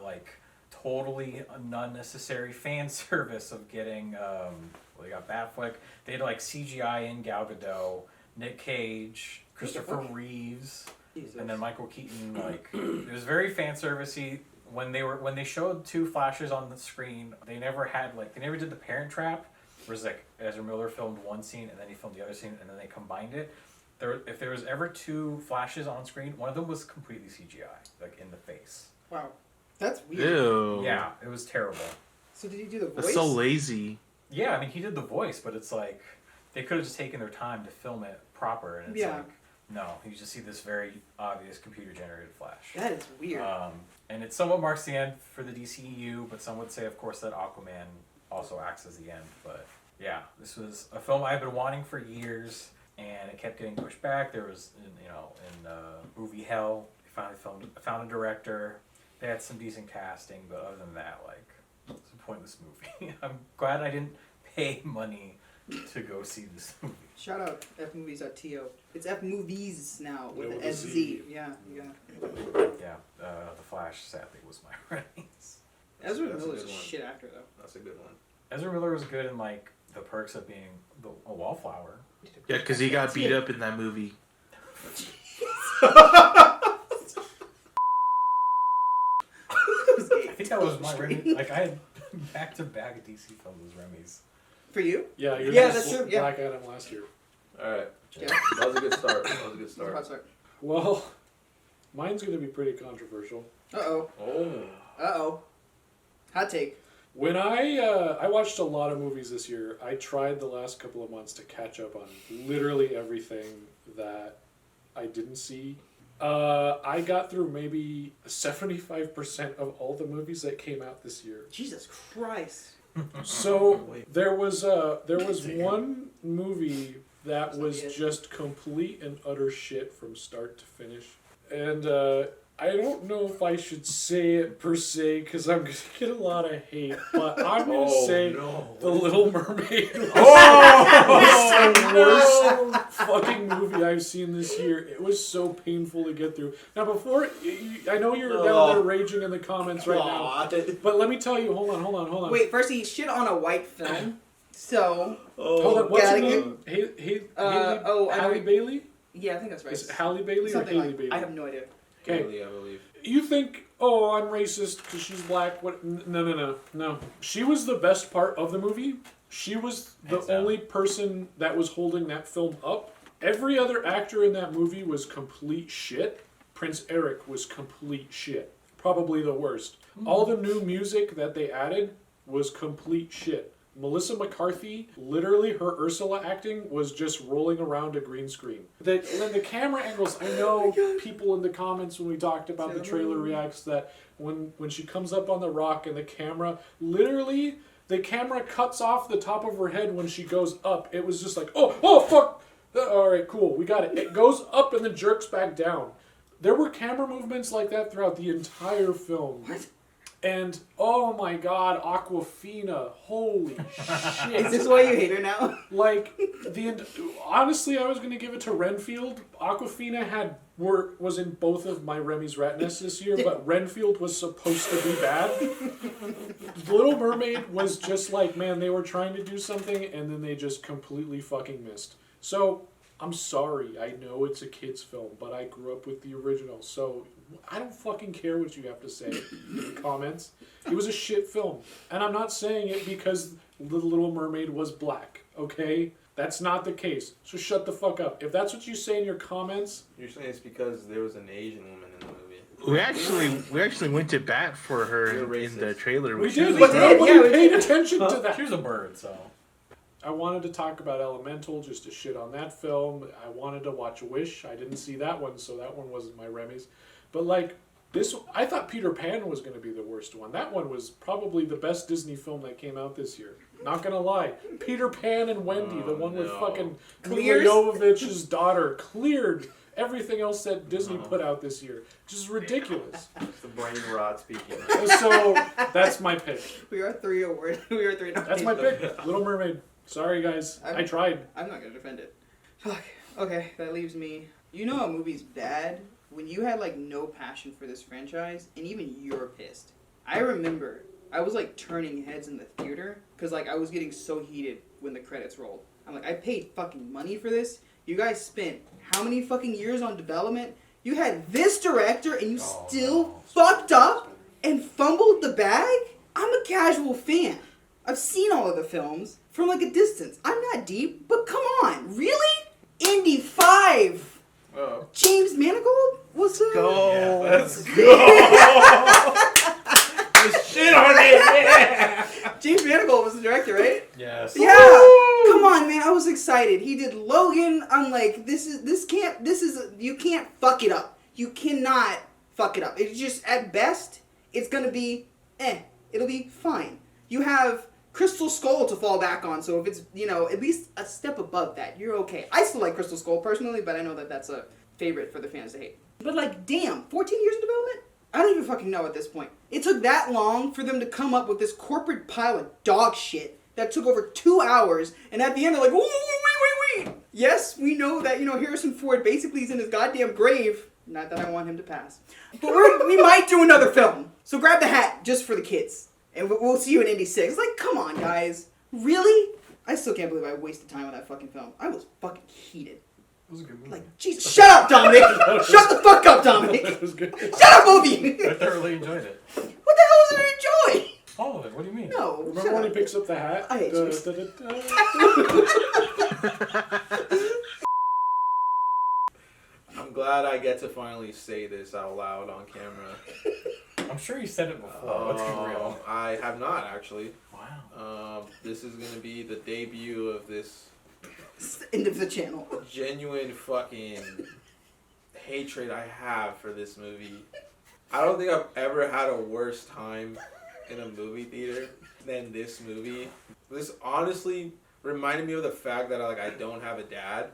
totally unnecessary fan service of getting they got Batfleck. They had CGI in Gal Gadot, Nick Cage, Christopher Reeves, and then Michael Keaton. It was very fan servicey. When they showed two Flashes on the screen, they never did the Parent Trap, where it's Ezra Miller filmed one scene and then he filmed the other scene and then they combined it. If there was ever two Flashes on screen, one of them was completely CGI, in the face. Wow. That's weird. Ew. Yeah, it was terrible. So did he do the voice? That's so lazy. Yeah, I mean, he did the voice, but it's they could have just taken their time to film it proper, and it's no, you just see this very obvious computer-generated Flash. That is weird. And it somewhat marks the end for the DCEU, but some would say, of course, that Aquaman also acts as the end. But yeah, this was a film I've been wanting for years, and it kept getting pushed back. There was, in movie hell, they finally found a director. They had some decent casting, but other than that, it's a pointless movie. I'm glad I didn't pay money to go see this movie. Shout out fmovies.to. It's fmovies now with Yeah, an with a SZ. Z. Yeah. Yeah, The Flash sadly was my race. Ezra That's a Miller's good a one. shit actor though. That's a good one. Ezra Miller was good in The Perks of Being a Wallflower. Yeah, because he got beat up in that movie. I think that was my Remy. I had back-to-back DC films as Remy's. For you? Yeah, you're Yeah, just that's true, yeah. Black Adam last year. All right. Yeah. That was a good start. Hot start. Well, mine's going to be pretty controversial. Uh-oh. Oh. Uh-oh. Hot take. When I watched a lot of movies this year, I tried the last couple of months to catch up on literally everything that I didn't see. I got through maybe 75% of all the movies that came out this year. Jesus Christ. So there was one movie that was Soviet. just complete and utter shit from start to finish, and I don't know if I should say it per se because I'm going to get a lot of hate, but I'm going to say The Little Mermaid was the worst fucking movie I've seen this year. It was so painful to get through. Now, before, I know you're down there raging in the comments right now, but let me tell you, hold on. Wait, first he shit on a white film, so... Hold on, what's her name? Halle Bailey? Yeah, I think that's right. Is it Halle Bailey Something or Haley like, Bailey? I have no idea. Okay. Bailey, I believe. You think, oh, I'm racist because she's black. What? No. She was the best part of the movie. She was the only person that was holding that film up. Every other actor in that movie was complete shit. Prince Eric was complete shit. Probably the worst. All the new music that they added was complete shit. Melissa McCarthy, literally her Ursula acting was just rolling around a green screen. The camera angles, I know people in the comments when we talked about the trailer reacts that when she comes up on the rock and the camera, literally the camera cuts off the top of her head when she goes up. It was just like, oh fuck! Alright, cool, we got it. It goes up and then jerks back down. There were camera movements like that throughout the entire film. What? And, oh my god, Awkwafina, holy shit. Is this why you hate her now? Like, honestly, I was going to give it to Renfield. Awkwafina was in both of my Remy's rat nests this year, but Renfield was supposed to be bad. Little Mermaid was just like, man, they were trying to do something, and then they just completely fucking missed. So, I'm sorry, I know it's a kid's film, but I grew up with the original, so I don't fucking care what you have to say in the comments. It was a shit film. And I'm not saying it because The Little Mermaid was black, okay? That's not the case. So shut the fuck up. If that's what you say in your comments... You're saying it's because there was an Asian woman in the movie. We actually went to bat for her in the trailer. We She did, was but like, nobody paid attention to that. She was a bird, so... I wanted to talk about Elemental just to shit on that film. I wanted to watch Wish. I didn't see that one, so that one wasn't my Remy's. But like this, I thought Peter Pan was going to be the worst one. That one was probably the best Disney film that came out this year. Not gonna lie, Peter Pan and Wendy, the one with fucking Mila Jovovich's daughter, cleared everything else that Disney put out this year, which is ridiculous. It's the brain rot speaking. So that's my pick. We are 3 award. We are 3 That's my pick. Little Mermaid. Sorry guys, I tried. I'm not gonna defend it. Fuck. Okay, that leaves me. You know a movie's bad when you had like no passion for this franchise, and even you're pissed. I remember I was like turning heads in the theater because like I was getting so heated when the credits rolled. I'm like, I paid fucking money for this. You guys spent how many fucking years on development? You had this director and you still fucked up and fumbled the bag? I'm a casual fan. I've seen all of the films from like a distance. I'm not deep, but come on, really? Indy 5. Oh. James Manigold was the... Go. Yeah, let's go. Shit on it. Yeah. James Manigold was the director, right? Yes. Yeah. Come on, man. I was excited. He did Logan. I'm like, you can't fuck it up. You cannot fuck it up. It's just, at best, it's gonna be, it'll be fine. You have Crystal Skull to fall back on, so if it's, at least a step above that, you're okay. I still like Crystal Skull personally, but I know that that's a favorite for the fans to hate. But like, damn, 14 years in development? I don't even fucking know at this point. It took that long for them to come up with this corporate pile of dog shit that took over 2 hours, and at the end they're like, wait. Yes, we know that, Harrison Ford basically is in his goddamn grave. Not that I want him to pass. But we might do another film. So grab the hat, just for the kids. And we'll see you in Indy 6. Like, come on, guys. Really? I still can't believe I wasted time on that fucking film. I was fucking heated. It was a good movie. Like, Jesus. Shut up, Dominick! Shut the fuck up, Dominick! That was good. Shut up, both of you! I thoroughly enjoyed it. What the hell was there to enjoy? All of it. What do you mean? No, Remember shut when up. he picks up the hat? I hate you. I'm glad I get to finally say this out loud on camera. I'm sure you said it before. Let's be real. I have not actually. Wow. This is gonna be the debut of this It's the end of the channel. genuine fucking hatred I have for this movie. I don't think I've ever had a worse time in a movie theater than this movie. This honestly reminded me of the fact that I don't have a dad.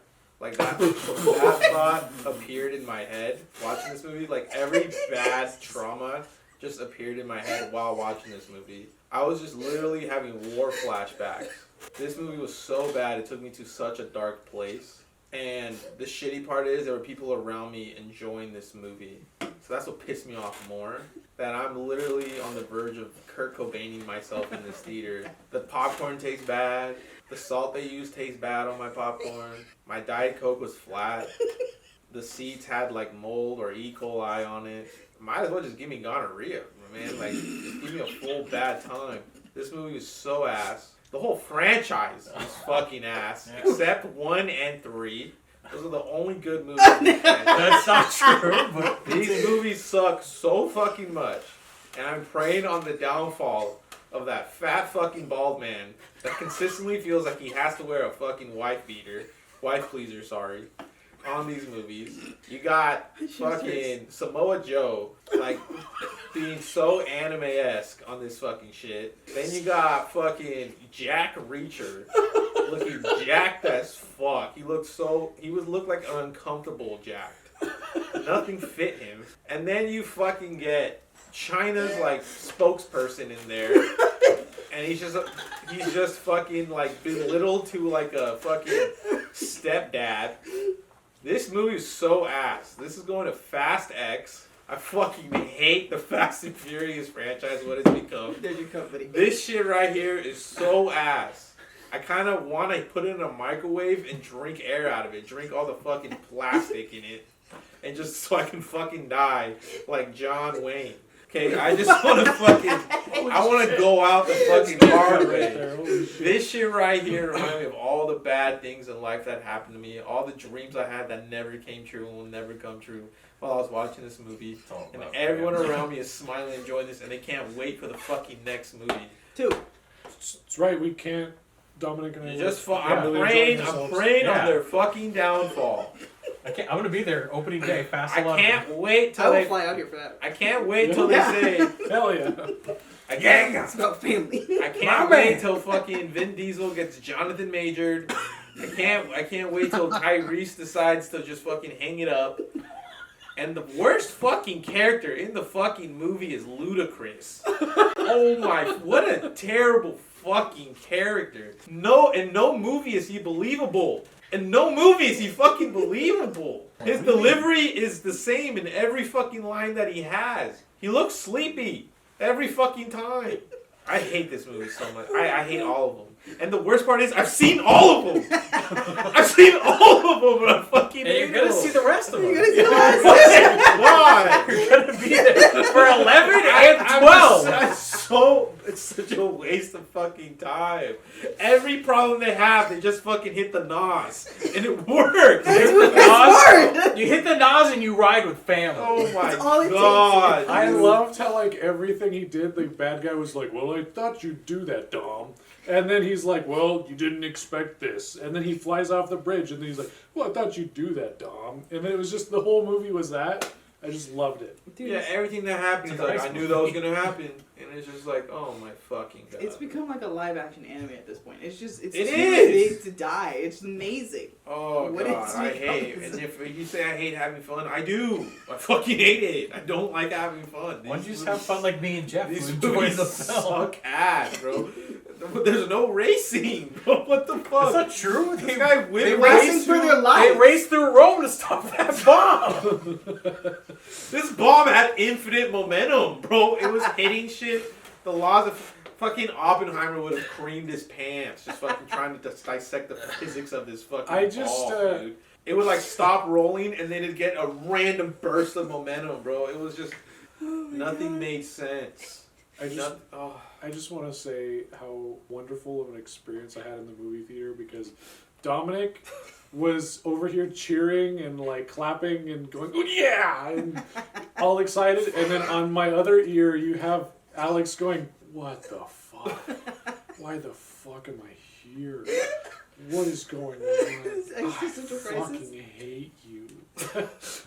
Like that thought appeared in my head watching this movie. Like every bad trauma just appeared in my head while watching this movie. I was just literally having war flashbacks. This movie was so bad, it took me to such a dark place. And the shitty part is there were people around me enjoying this movie. So that's what pissed me off more. That I'm literally on the verge of Kurt Cobaining myself in this theater. The popcorn tastes bad. The salt they used tastes bad on my popcorn. My Diet Coke was flat. The seats had like mold or E. coli on it. Might as well just give me gonorrhea, man. Like, just give me a full bad time. This movie was so ass. The whole franchise is fucking ass. Yeah. Except 1 and 3. Those are the only good movies in the franchise. That's not true, but These movies suck so fucking much. And I'm praying on the downfall of that fat fucking bald man that consistently feels like he has to wear a fucking wife pleaser, sorry, on these movies. You got fucking Samoa Joe, like, being so anime-esque on this fucking shit. Then you got fucking Jack Reacher, looking jacked as fuck. He looked like an uncomfortable jacked. Nothing fit him. And then you fucking get China's like spokesperson in there, and he's just fucking like belittled to like a fucking stepdad. This movie is so ass. This is going to Fast X. I fucking hate the Fast and Furious franchise, what it's become. There's your company. This shit right here is so ass. I kind of want to put it in a microwave and drink air out of it. Drink all the fucking plastic in it. And just so I can fucking die like John Wayne. Okay, I just want to I want to go out the fucking hard way. This shit right here reminds me of all the bad things in life that happened to me. All the dreams I had that never came true and will never come true while I was watching this movie. And everyone around me is smiling, enjoying this, and they can't wait for the fucking next movie. 2. That's right, we can't. Dominic and I I'm praying on their fucking downfall. I'm gonna be there opening day, Fast I 11. can't wait till I will they fly out here for that. I can't wait till they say Hell yeah. It's about family. I can't wait till fucking Vin Diesel gets Jonathan Majored. I can't wait till Tyrese decides to just fucking hang it up. And the worst fucking character in the fucking movie is Ludacris. Oh my, what a terrible fucking character. In no movie is he believable. In no movie is he fucking believable. His delivery is the same in every fucking line that he has. He looks sleepy every fucking time. I hate this movie so much. I hate all of them. And the worst part is, I've seen all of them. I've seen all of them, but I fucking hate And you're gonna them. see the rest of them. You're gonna see the rest. Why? You're gonna be there for 11 and 12. It's such a waste of fucking time. Every problem they have, they just fucking hit the nos. And it works. You hit the nos and you ride with family. Oh my all it god. I loved how like everything he did, the bad guy was like, well, I thought you'd do that, Dom. And then he's like, well, you didn't expect this. And then he flies off the bridge and then he's like, well, I thought you'd do that, Dom. And then it was just, the whole movie was that. I just loved it. Dude, Yeah, everything that happened is like, I knew that was gonna happen. And it's just like, oh my fucking god. it's become like a live action anime at this point. It's just, it's It too is! big to die. It's amazing. Oh What god, it's I become hate. is- And if you say I hate having fun, I do. I fucking hate it. I don't like having fun. Why don't you These just have fun like me and Jeff These who enjoy movies the film? suck ass, bro. There's no racing, bro. What the fuck? That's not true. This guy They're with racing for their They life. raced through Rome to stop that bomb. This bomb had infinite momentum, bro. It was hitting shit. The laws of fucking Oppenheimer would have creamed his pants, just fucking trying to dissect the physics of this fucking ball, dude. It would like stop rolling and then it'd get a random burst of momentum, bro. It was just nothing made sense. I just want to say how wonderful of an experience I had in the movie theater because Dominic was over here cheering and like clapping and going, oh, yeah, and all excited. And then on my other ear, you have Alex going, what the fuck? Why the fuck am I here? What is going on? Existential I crisis. fucking hate you.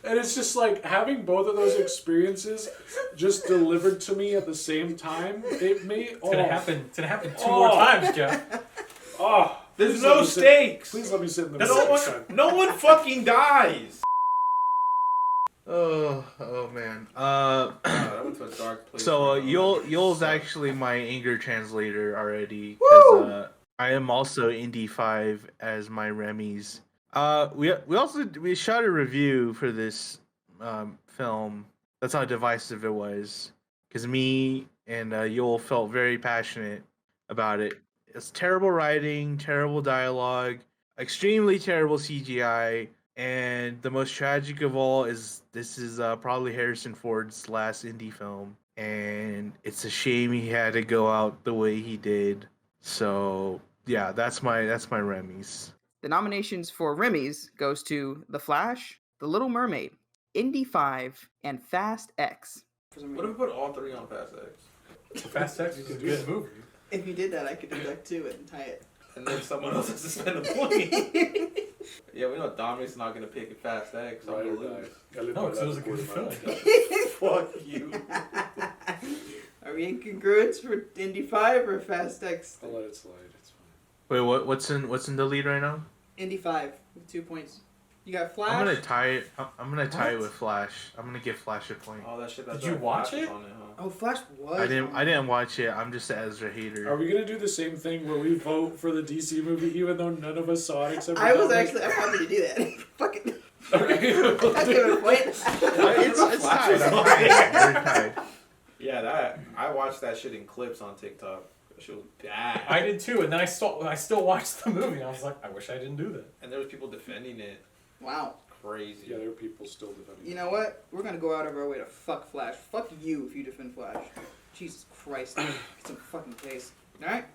And it's just like having both of those experiences just delivered to me at the same time. It made It's gonna happen. It's gonna happen two more times, Jeff. Oh, There's Please no let me sit- stakes. Please let me sit in the That's middle not next what- time. No one fucking dies. Oh man. I went to a dark place. So for a moment. Yoel's actually my anger translator already because I am also Indy 5 as my Remy's. We shot a review for this film. That's how divisive it was because me and Yoel felt very passionate about it. It's terrible writing, terrible dialogue, extremely terrible CGI. And the most tragic of all is this is probably Harrison Ford's last indie film, and it's a shame he had to go out the way he did. So yeah, that's my Remy's. The nominations for Remy's goes to The Flash, The Little Mermaid, Indy 5, and Fast X. For some What if reason. we put all three on Fast X? Fast X is a good movie. If you did that, I could deduct 2 and tie it. And then someone else has to spend a point. Yeah, we know Dominic's not gonna pick Fast X, so I'm Ride or gonna die. lose. I live No, by because that it was a good according to film. my- Fuck you. Are we in congruence for Indy 5 or Fast X? I'll let it slide. It's fine. Wait, what's in the lead right now? Indy 5 with 2 points. You got Flash. I'm gonna tie it. I'm gonna tie it What? with Flash. I'm gonna give Flash a point. Oh, that shit. That's Did you right, watch Flash it? was on huh? Oh, Flash was. I didn't watch it. I'm just an Ezra hater. Are we gonna do the same thing where we vote for the DC movie even though none of us saw it except for I was Dominic? actually. I'm happy to do that. Fuck it. Okay. I'll give it a point. it's Flash tied. was I'm on. tied. We're tied. Yeah, that I watched that shit in clips on TikTok. That shit was bad. I did too, and then I still watched the movie. And I was like, I wish I didn't do that. And there was people defending it. Wow. Crazy. Yeah, there are people still defending. You know what? We're gonna go out of our way to fuck Flash. Fuck you if you defend Flash. Jesus Christ. Get some fucking face. Alright?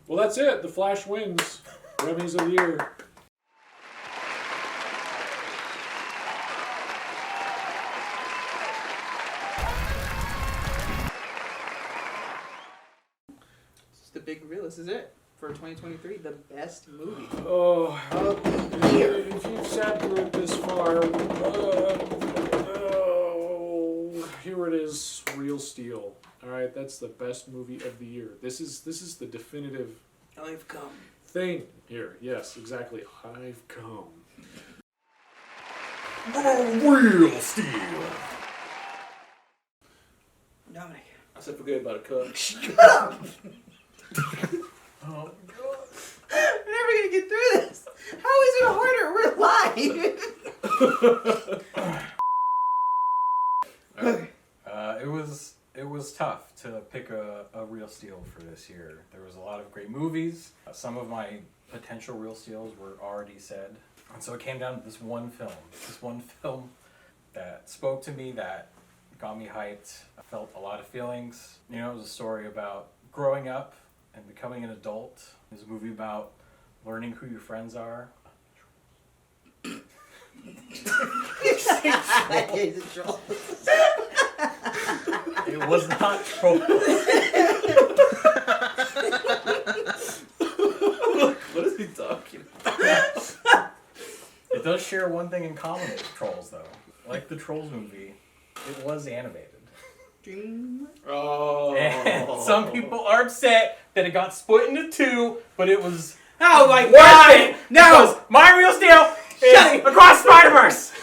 Well, that's it. The Flash wins. Remy's of the year. This is the big reveal. This is it. For 2023, the best movie Oh, of the year. if you've sat through it this far, here it is, Real Steel. All right, that's the best movie of the year. This is the definitive I've come. thing here. Yes, exactly. I've come. Real Steel. Dominic. I said forget about a cup. Shut up! Oh, We're never gonna get through this. How is it harder? We're live. It was tough to pick a real steal for this year. There was a lot of great movies. Some of my potential real steals were already said, and so it came down to this one film. This one film that spoke to me, that got me hyped. I felt a lot of feelings. You know, it was a story about growing up and becoming an adult. It was a movie about learning who your friends are. He's a troll. It was not troll. What is he talking about? It does share one thing in common with Trolls, though. Like the Trolls movie, it was animated. Dream. Oh. And some people are upset that it got split into 2, but it was Oh my worth god! it. No! Because My Real Steel Shut is it. Across Spider-Verse!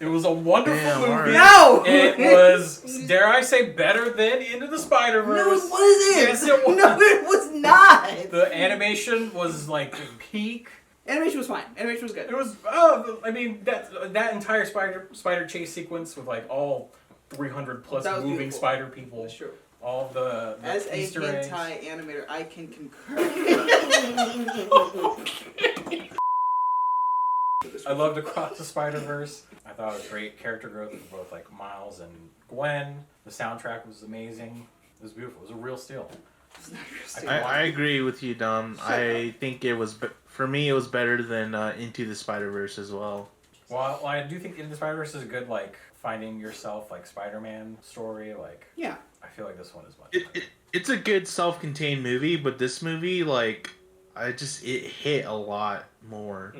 It was a wonderful Damn, movie. alright. No! It was, dare I say, better than Into the Spider-Verse. No, it wasn't! Yes, it was. No, it was not! The animation was like peak. Animation was fine. Animation was It good. was, I mean, that entire spider chase sequence with like all 300 plus That was moving beautiful. spider people, That's true. all the As a Easter eggs. hentai animator, I can concur. I loved Across the Spider-Verse. I thought it was great character growth with both like Miles and Gwen. The soundtrack was amazing. It was beautiful. It was a real steal. It's not your style. I agree with you, Dom. I think it was for me. It was better than Into the Spider-Verse as well. Well, I do think Into the Spider-Verse is a good like finding yourself like Spider-Man story. Like Yeah. I feel like this one is much better. It's a good self-contained movie, but this movie, like, it hit a lot more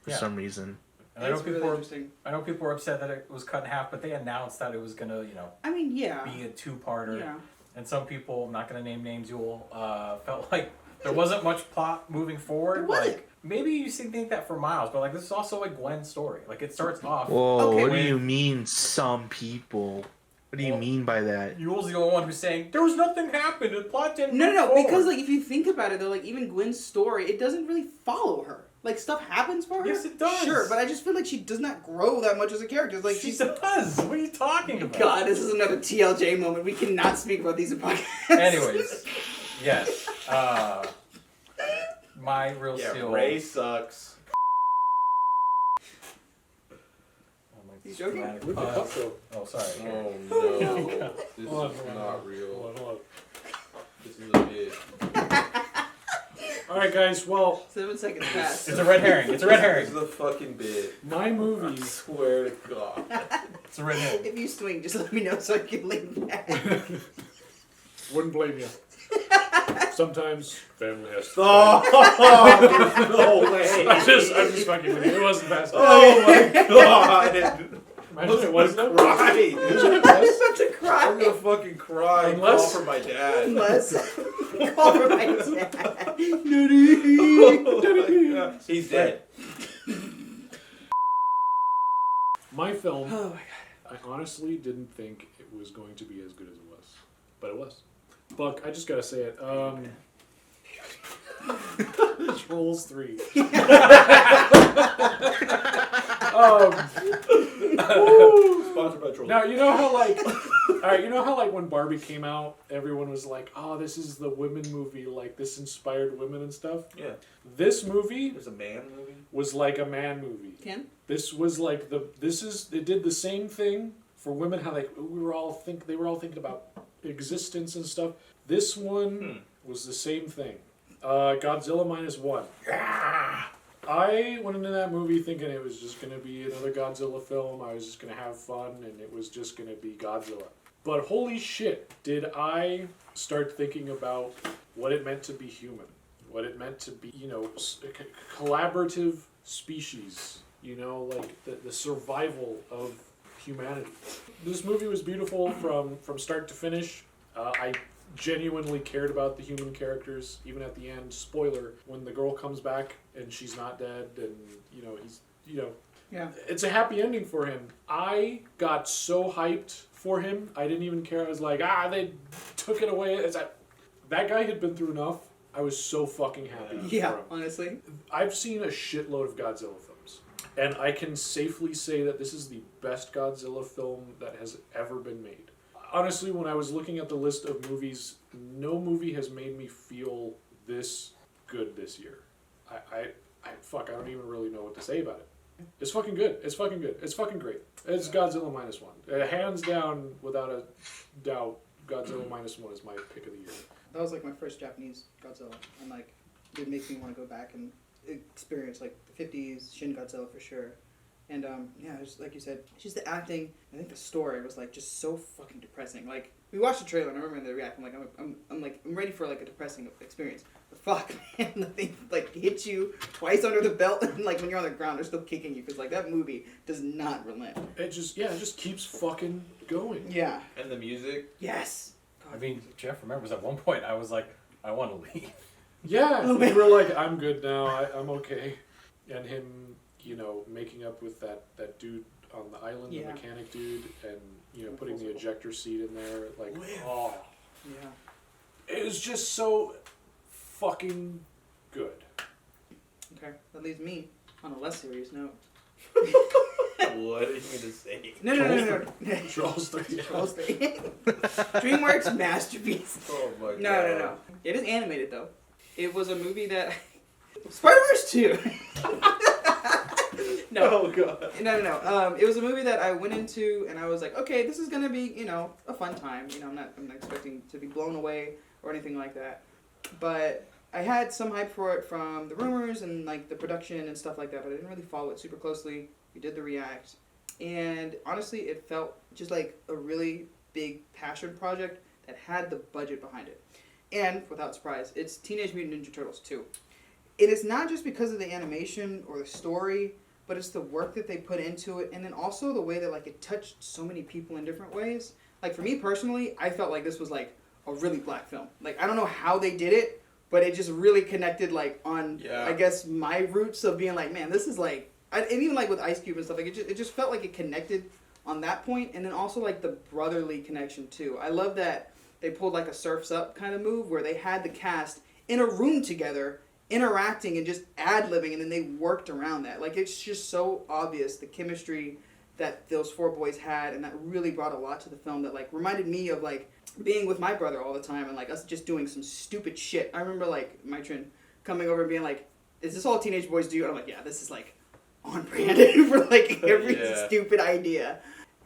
for Yeah. some reason. And I know It's really people were, interesting. I know people were upset that it was cut in half, but they announced that it was gonna, you know, I mean, yeah. be a 2-parter. Yeah. And some people, I'm not gonna name names, felt like There wasn't much plot moving forward. There wasn't. Like maybe you think that for Miles, but like this is also like Gwen's story. Like it starts off. Whoa, Okay. what do you mean, some people? What do you mean by that? Yule's the only one who's saying there was nothing happened. The plot didn't. No, move forward. because like if you think about it though, like even Gwen's story, it doesn't really follow her. Like stuff happens for her. Yes, it does. Sure, but I just feel like she does not grow that much as a character. It's like she she's. does. What are you talking about? God, this is another TLJ moment. We cannot speak about these in podcasts. Anyways, yes. My real Yeah, seal. Ray sucks. You joking? Where'd the cup go? Oh, sorry. Oh no, this Hold on, is hold on, not real. Hold on. This is a bit. All right, guys. Well, 7 seconds past. It's a red herring. It's a red This herring. is a fucking bit. my movie. Swear to God. It's a red herring. If you swing, just let me know so I can lean back. Wouldn't blame you. Sometimes family has to. Oh no way! I'm just fucking with you. It wasn't fast enough. Oh my God! Imagine it wasn't. Cry. Imagine it I was was. about to cry. I'm gonna fucking cry. and Unless- call for my dad. Unless. Call for my dad. Oh my God. He's dead. My film. Oh my I honestly didn't think it was going to be as good as it was, but it was. Buck, I just gotta say it. Trolls 3. Sponsored by Troll. Now you know how like, all right, you know how like when Barbie came out, everyone was like, "Oh, this is the women movie. Like this inspired women and stuff." Yeah. This movie There's a man movie. was like a man movie. Ken? This was like it did the same thing for women. How like they were all thinking about existence and stuff. This one was the same thing. Godzilla -1. I went into that movie thinking it was just going to be another Godzilla film. I was just going to have fun, and it was just going to be Godzilla. But holy shit, did I start thinking about what it meant to be human, what it meant to be, collaborative species, like the survival of humanity. This movie was beautiful from start to finish. I genuinely cared about the human characters, even at the end. Spoiler, when the girl comes back and she's not dead, and he's Yeah. it's a happy ending for him. I got so hyped for him, I didn't even care. I was like, they took it away. That guy had been through enough. I was so fucking happy Yeah, for him. honestly. I've seen a shitload of Godzilla films, and I can safely say that this is the best Godzilla film that has ever been made. Honestly, when I was looking at the list of movies, no movie has made me feel this good this year. I don't even really know what to say about it. It's fucking good. It's fucking good. It's fucking great. It's Godzilla -1. Hands down, without a doubt, Godzilla -1 is my pick of the year. That was like my first Japanese Godzilla. And like, it makes me want to go back and experience like the 50s Shin Godzilla for sure. And just like you said, just the acting. I think the story was like just so fucking depressing. Like we watched the trailer and I remember the reaction. Like I'm ready for like a depressing experience. But fuck, man, the thing like hits you twice under the belt, and like when you're on the ground, they're still kicking you because like that movie does not relent. It just keeps fucking going. Yeah. And the music. Yes. I mean, Jeff remembers at one point I was like, I want to leave. Yeah, Oh, we man. were like, I'm good now. I'm okay. And him, making up with that dude on the island, Yeah. the mechanic dude, and putting the ejector seat in there, like, oh, Yeah. it was just so fucking good. Okay. That leaves me on a less serious note. What are you gonna say? No. Trolls 3. Trolls 3. DreamWorks masterpiece. Oh my God. No. It is animated though. It was a movie that Spider-Verse 2. No. Oh God. No. It was a movie that I went into and I was like, okay, this is gonna be, a fun time. I'm not expecting to be blown away or anything like that. But I had some hype for it from the rumors and like the production and stuff like that, but I didn't really follow it super closely. We did the react, and honestly, it felt just like a really big passion project that had the budget behind it. And without surprise, it's Teenage Mutant Ninja Turtles 2. It is not just because of the animation or the story, but it's the work that they put into it, and then also the way that like it touched so many people in different ways. Like for me personally, I felt like this was like a really black film. Like I don't know how they did it, but it just really connected like on Yeah. I guess my roots of being like, man, this is like, and even like with Ice Cube and stuff, like it just felt like it connected on that point, and then also like the brotherly connection too. I love that they pulled like a Surf's Up kind of move where they had the cast in a room together interacting and just ad-libbing, and then they worked around that. Like, it's just so obvious the chemistry that those four boys had, and that really brought a lot to the film that like reminded me of like being with my brother all the time and like us just doing some stupid shit. I remember like my friend coming over and being like, is this all teenage boys do? And I'm like, yeah, this is like on brand for like every Yeah. stupid idea.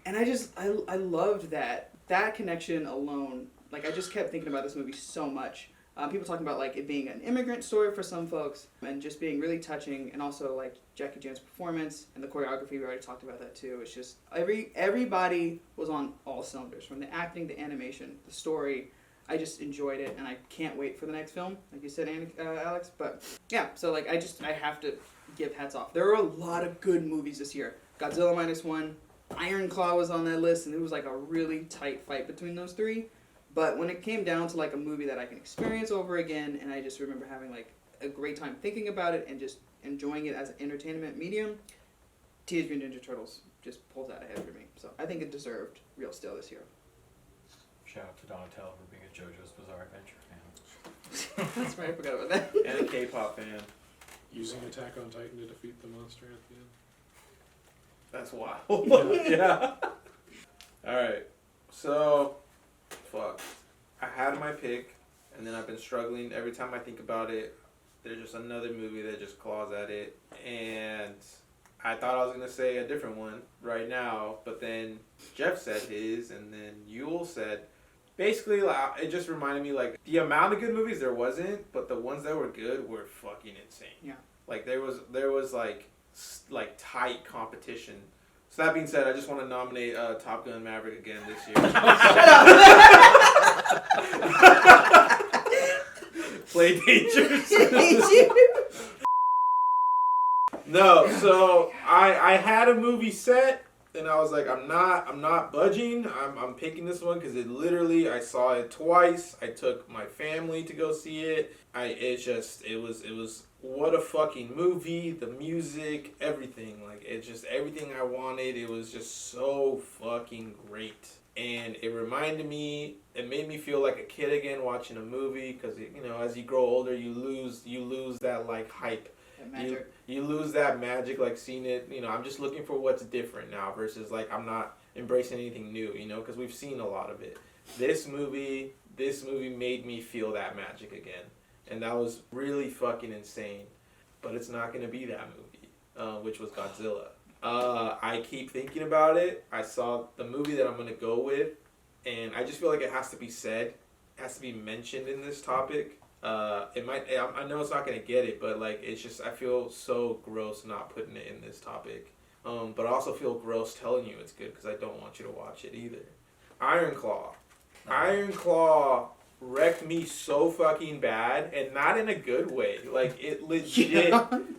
And I loved that connection alone. Like, I just kept thinking about this movie so much. People talking about like it being an immigrant story for some folks, and just being really touching, and also like Jackie Chan's performance and the choreography. We already talked about that too. It's just everybody was on all cylinders, from the acting, the animation, the story. I just enjoyed it, and I can't wait for the next film, like you said, Alex. But yeah, so like I have to give hats off. There were a lot of good movies this year. Godzilla -1, Iron Claw was on that list, and it was like a really tight fight between those three. But when it came down to like a movie that I can experience over again, and I just remember having like a great time thinking about it and just enjoying it as an entertainment medium, Teenage Mutant Ninja Turtles just pulls out ahead for me. So I think it deserved Real Steel this year. Shout out to Donatello for being a JoJo's Bizarre Adventure fan. That's right, I forgot about that. And a K-pop fan. Using Attack on Titan to defeat the monster at the end. That's wild. Yeah. Alright. So, fuck. I had my pick, and then I've been struggling. Every time I think about it, there's just another movie that just claws at it. And I thought I was going to say a different one right now, but then Jeff said his, and then Yule said. Basically, like, it just reminded me, like, the amount of good movies there wasn't, but the ones that were good were fucking insane. Yeah. Like, there was like tight competition. So that being said, I just want to nominate Top Gun Maverick again this year. Play dangerous. No, so I had a movie set, and I was like, I'm not budging. I'm picking this one because I saw it twice. I took my family to go see it. It was what a fucking movie. The music, everything, like it's just everything I wanted. It was just so fucking great, and it made me feel like a kid again watching a movie because as you grow older, you lose that like hype. Magic. You lose that magic, like seeing it. I'm just looking for what's different now versus like I'm not embracing anything new. Because we've seen a lot of it. This movie made me feel that magic again, and that was really fucking insane. But it's not gonna be that movie, which was Godzilla. I keep thinking about it. I saw the movie that I'm gonna go with, and I just feel like it has to be said, has to be mentioned in this topic. It might. I know it's not gonna get it, but like it's just. I feel so gross not putting it in this topic. But I also feel gross telling you it's good because I don't want you to watch it either. Iron Claw. Iron Claw wrecked me so fucking bad, and not in a good way. Like it legit.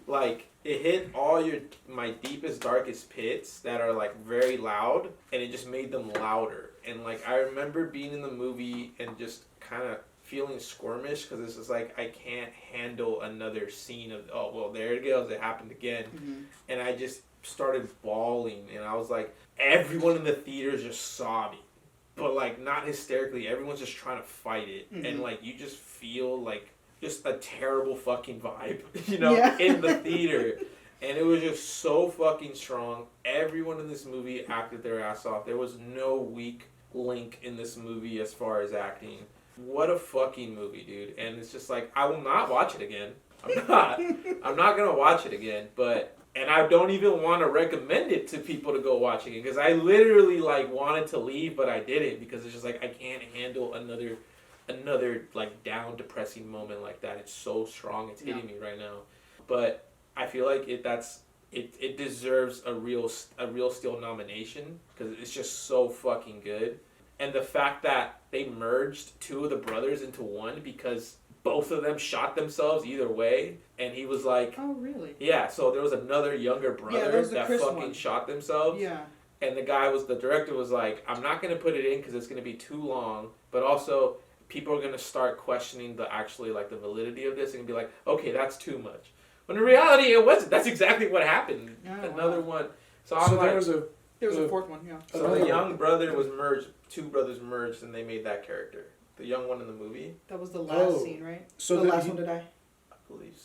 Like it hit all my deepest, darkest pits that are like very loud, and it just made them louder. And like I remember being in the movie and just kind of feeling squirmish because it's just like I can't handle another scene of there it goes, it happened again. Mm-hmm. And I just started bawling, and I was like, everyone in the theater is just sobbing, but like not hysterically, everyone's just trying to fight it. Mm-hmm. And like you just feel like just a terrible fucking vibe in the theater. And it was just so fucking strong. Everyone in this movie acted their ass off. There was no weak link in this movie as far as acting. What a fucking movie, dude. And it's just like, I will not watch it again. I'm not gonna watch it again, and I don't even want to recommend it to people to go watch it because I literally like wanted to leave, but I didn't because it's just like I can't handle another like down, depressing moment like that. It's so strong. It's hitting me right now. But I feel like it deserves a real Steel nomination because it's just so fucking good. And the fact that they merged two of the brothers into one because both of them shot themselves either way, and he was like, oh really? Yeah. So there was another younger brother that Chris fucking one. shot themselves. Yeah. And the director was like, I'm not gonna put it in because it's gonna be too long, but also people are gonna start questioning the validity of this and be like, okay, that's too much. When in reality, it wasn't. That's exactly what happened. Oh, Another wow. one. So I'm like, There was a fourth one, yeah. so the young brother was merged. Two brothers merged, and they made that character. The young one in the movie. That was the last scene, right? So the last one to die. I believe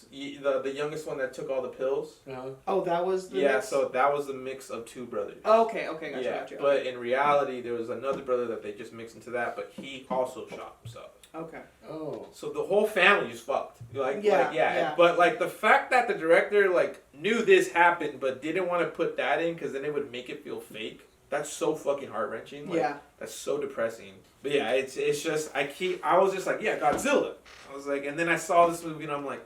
the youngest one that took all the pills. Oh, that was the mix? So that was the mix of two brothers. Oh, okay, gotcha, yeah, gotcha. but in reality, there was another brother that they just mixed into that, but he also shot himself. Okay. Oh. So the whole family is fucked. Yeah. But like the fact that the director like knew this happened, but didn't want to put that in because then it would make it feel fake. That's so fucking heart wrenching. Like, yeah. That's so depressing. But yeah, it's just I was just like, yeah, Godzilla. I was like, and then I saw this movie and I'm like,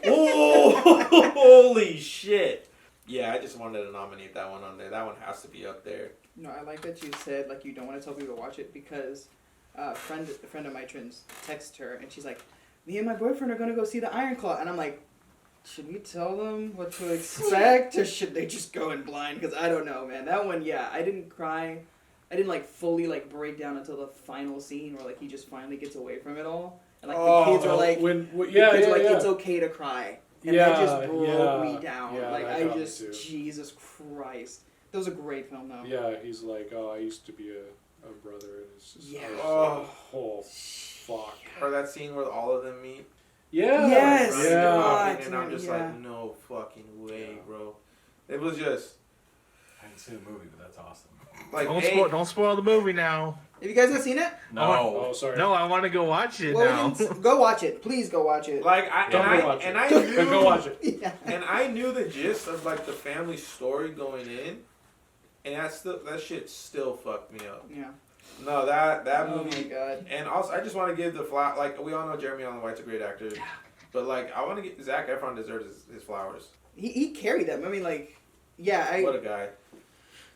oh, holy shit. Yeah, I just wanted to nominate that one on there. That one has to be up there. No, I like that you said like you don't want to tell people to watch it because a friend of my trends texted her and she's like, me and my boyfriend are gonna go see the Iron Claw, and I'm like, should we tell them what to expect or should they just go in blind? Because I don't know, man. That one, yeah, I didn't cry. I didn't like fully like break down until the final scene where like he just finally gets away from it all, and like the kids are like, it's okay to cry, and that just broke me down. Yeah, like that I got me just, too. Jesus Christ, that was a great film though. Yeah, he's like, oh, I used to be a brother, and it's just fuck. Or that scene where all of them meet. Yeah. Yes. Yeah. And I'm just like, no fucking way, bro. It was just. I didn't see the movie, but that's awesome. Like, Don't spoil the movie now. Have you guys not seen it? No. Oh, sorry. No, I want to go watch it Well, now. go watch it. Please go watch it. Like I knew, Go watch it. Yeah. and I knew the gist of like the family story going in, and that shit still fucked me up. Yeah. No, that Oh movie. my god. And also, I just want to give the flower. Like we all know, Jeremy Allen White's a great actor, but like I want to get Zac Efron deserves his flowers. He carried them. I mean, like, yeah. What a guy.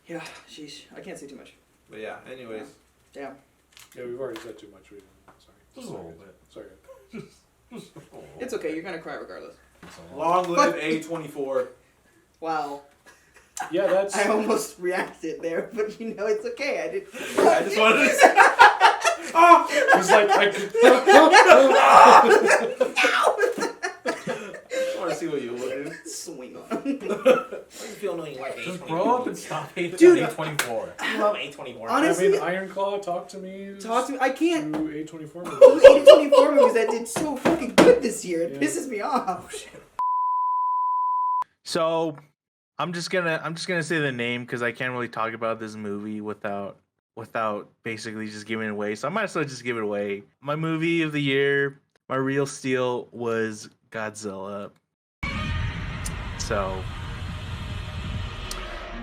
Yeah. Sheesh. I can't say too much. But yeah. Anyways. Damn. Yeah, we've already said too much. Sorry. Just a little bit. Sorry. It's okay. You're gonna cry regardless. Long live A24. Wow. Yeah, that's. I almost reacted there, but you know it's okay. I did. I just wanted to say. Oh! He's like, I want to see what you would do. Swing on him. How you feel knowing you like Just A24? grow up and stop hating Dude. A24. I love A24. Honestly, I mean, Iron Claw, talk to me. I can't. To A24 movies. Those 80-24 movies that did so fucking good this year. It Yeah. pisses me off. So, I'm just gonna say the name because I can't really talk about this movie without basically just giving it away. So I might as well just give it away. My movie of the year, my real steal was Godzilla. So,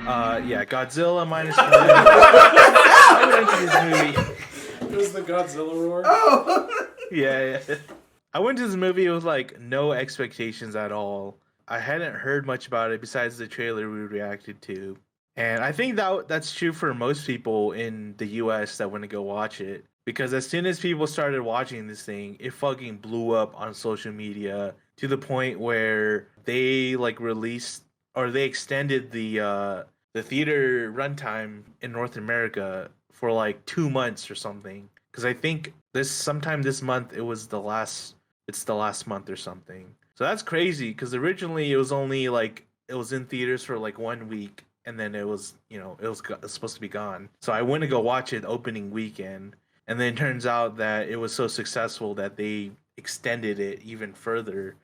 yeah, Godzilla -1. I went to this movie. It was the Godzilla roar. Oh. Yeah. I went to this movie with like no expectations at all. I hadn't heard much about it besides the trailer we reacted to. And I think that's true for most people in the US that want to go watch it. Because as soon as people started watching this thing, it fucking blew up on social media to the point where they like released or they extended the theater runtime in North America for like 2 months or something. Because I think sometime this month it's the last month or something. So that's crazy because originally it was only like it was in theaters for like 1 week and then it was supposed to be gone. So I went to go watch it opening weekend, and then it turns out that it was so successful that they extended it even further,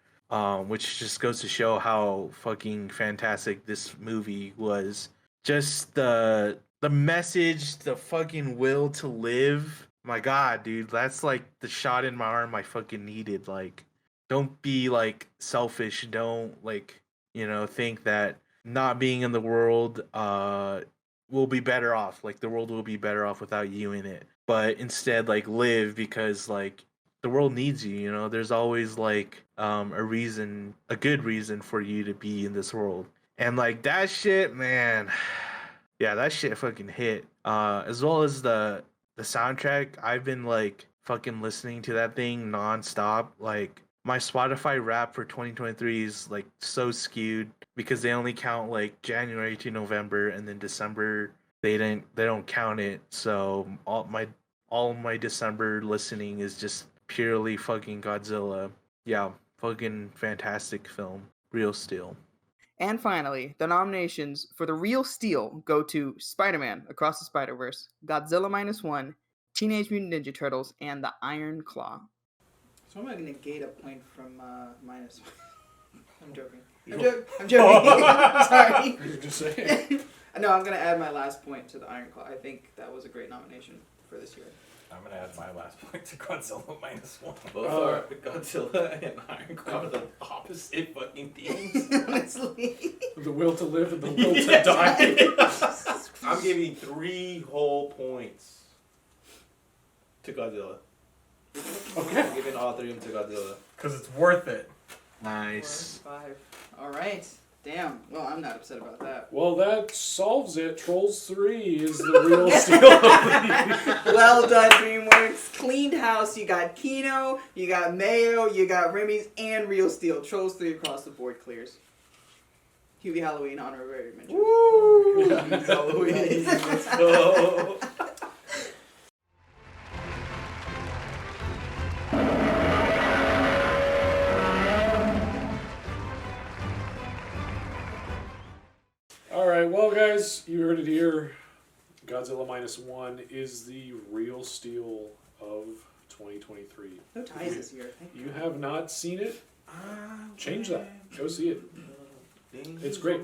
which just goes to show how fucking fantastic this movie was. Just the message, the fucking will to live. My God, dude, that's like the shot in my arm I fucking needed. Like, don't be like selfish. Don't like, think that not being in the world will be better off. Like the world will be better off without you in it. But instead, like live because like the world needs you. There's always like a good reason for you to be in this world. And like that shit, man. Yeah, that shit fucking hit. As well as the soundtrack. I've been like fucking listening to that thing nonstop. Like my Spotify rap for 2023 is like so skewed because they only count like January to November, and then December they don't count it. So all all my December listening is just purely fucking Godzilla. Yeah, fucking fantastic film. Real Steel. And finally, the nominations for the Real Steel go to Spider-Man Across the Spider-Verse, Godzilla -1, Teenage Mutant Ninja Turtles, and The Iron Claw. So I'm going to negate a point from -1. I'm joking. I'm joking. Sorry. You're just saying. No, I'm going to add my last point to The Iron Claw. I think that was a great nomination for this year. I'm gonna add my last point to Godzilla -1. Both are Godzilla and Iron Claw are the opposite fucking themes. Honestly. The will to live and the will to die. I'm giving 3 whole points to Godzilla. Okay. I'm giving all 3 of them to Godzilla. Because it's worth it. Nice. 4, 5. All right. Damn. Well, I'm not upset about that. Well, that solves it. Trolls 3 is the Real Steel of the year. Well done, DreamWorks. Cleaned house. You got Kino, you got Mayo, you got Remy's, and Real Steel. Trolls 3 across the board clears. Hubie Halloween honorary mention. Woo! Halloween. Let's go. Alright, well, guys, you heard it here. Godzilla -1 is the Real Steel of 2023. No ties this year. Thank You have not seen it? Change that. Go see it. It's great.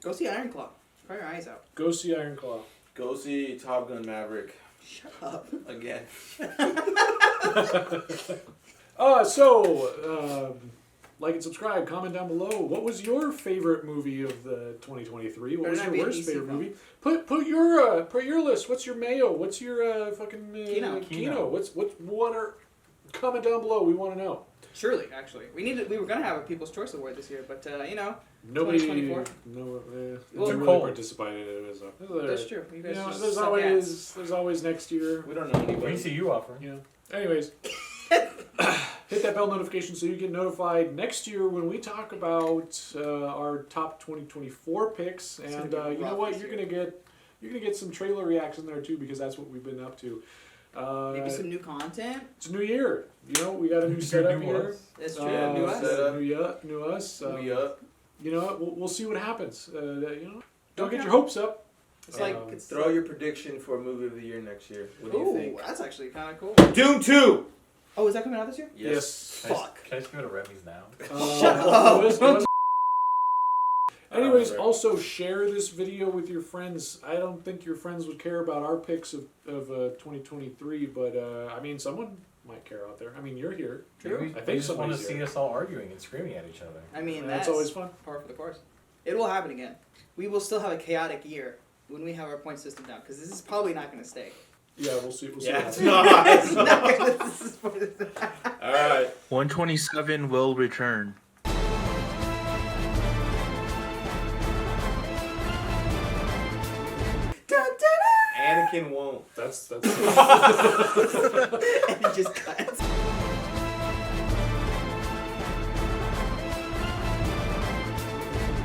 Go see Iron Claw. Cry your eyes out. Go see Iron Claw. Go see Top Gun Maverick Shut up. again. Like and subscribe, comment down below. What was your favorite movie of the 2023? What was Better not your be a worst DC favorite film. movie? Put your list. What's your Mayo? What's your fucking Kino. Kino? What are? Comment down below. We want to know. Surely, actually. We were gonna have a People's Choice Award this year, but you know, Nobody. 2024? Well, Too really cold. participated in it. So. that's true. You guys just there's suck always ass. there's always next year. We don't know We anybody. see you offering. Yeah. Anyways, hit that bell notification so you get notified next year when we talk about our top 2024 picks. It's And gonna be you know rough what? this You're gonna get some trailer reaction there too, because that's what we've been up to. Maybe some new content. It's a new year. You know, we got a new setup New here. us. That's true. Yeah, new new us. setup. New us. We up. You know what? We'll see what happens. Don't get your hopes up. It's like Um, it's Throw your prediction for movie of the year next year. What do you Ooh, think? that's actually kind of cool. Doom 2! Oh, is that coming out this year? Yes. Fuck. Can I just give it a Remy's now? Shut up. it was- Anyways, Alright. also share this video with your friends. I don't think your friends would care about our picks of 2023, but I mean, someone might care out there. I mean, you're here. True. We I think just want to somebody's see here. us all arguing and screaming at each other. I mean, And that's that's always fun. par for the course. It will happen again. We will still have a chaotic year when we have our point system down, because this is probably not going to stay. Yeah, we'll see. We'll see. Yeah, what it's happens. not. It's not gonna- this is- Alright. 127 will return. Dun, dun, dun. Anakin won't. That's. And it just cuts.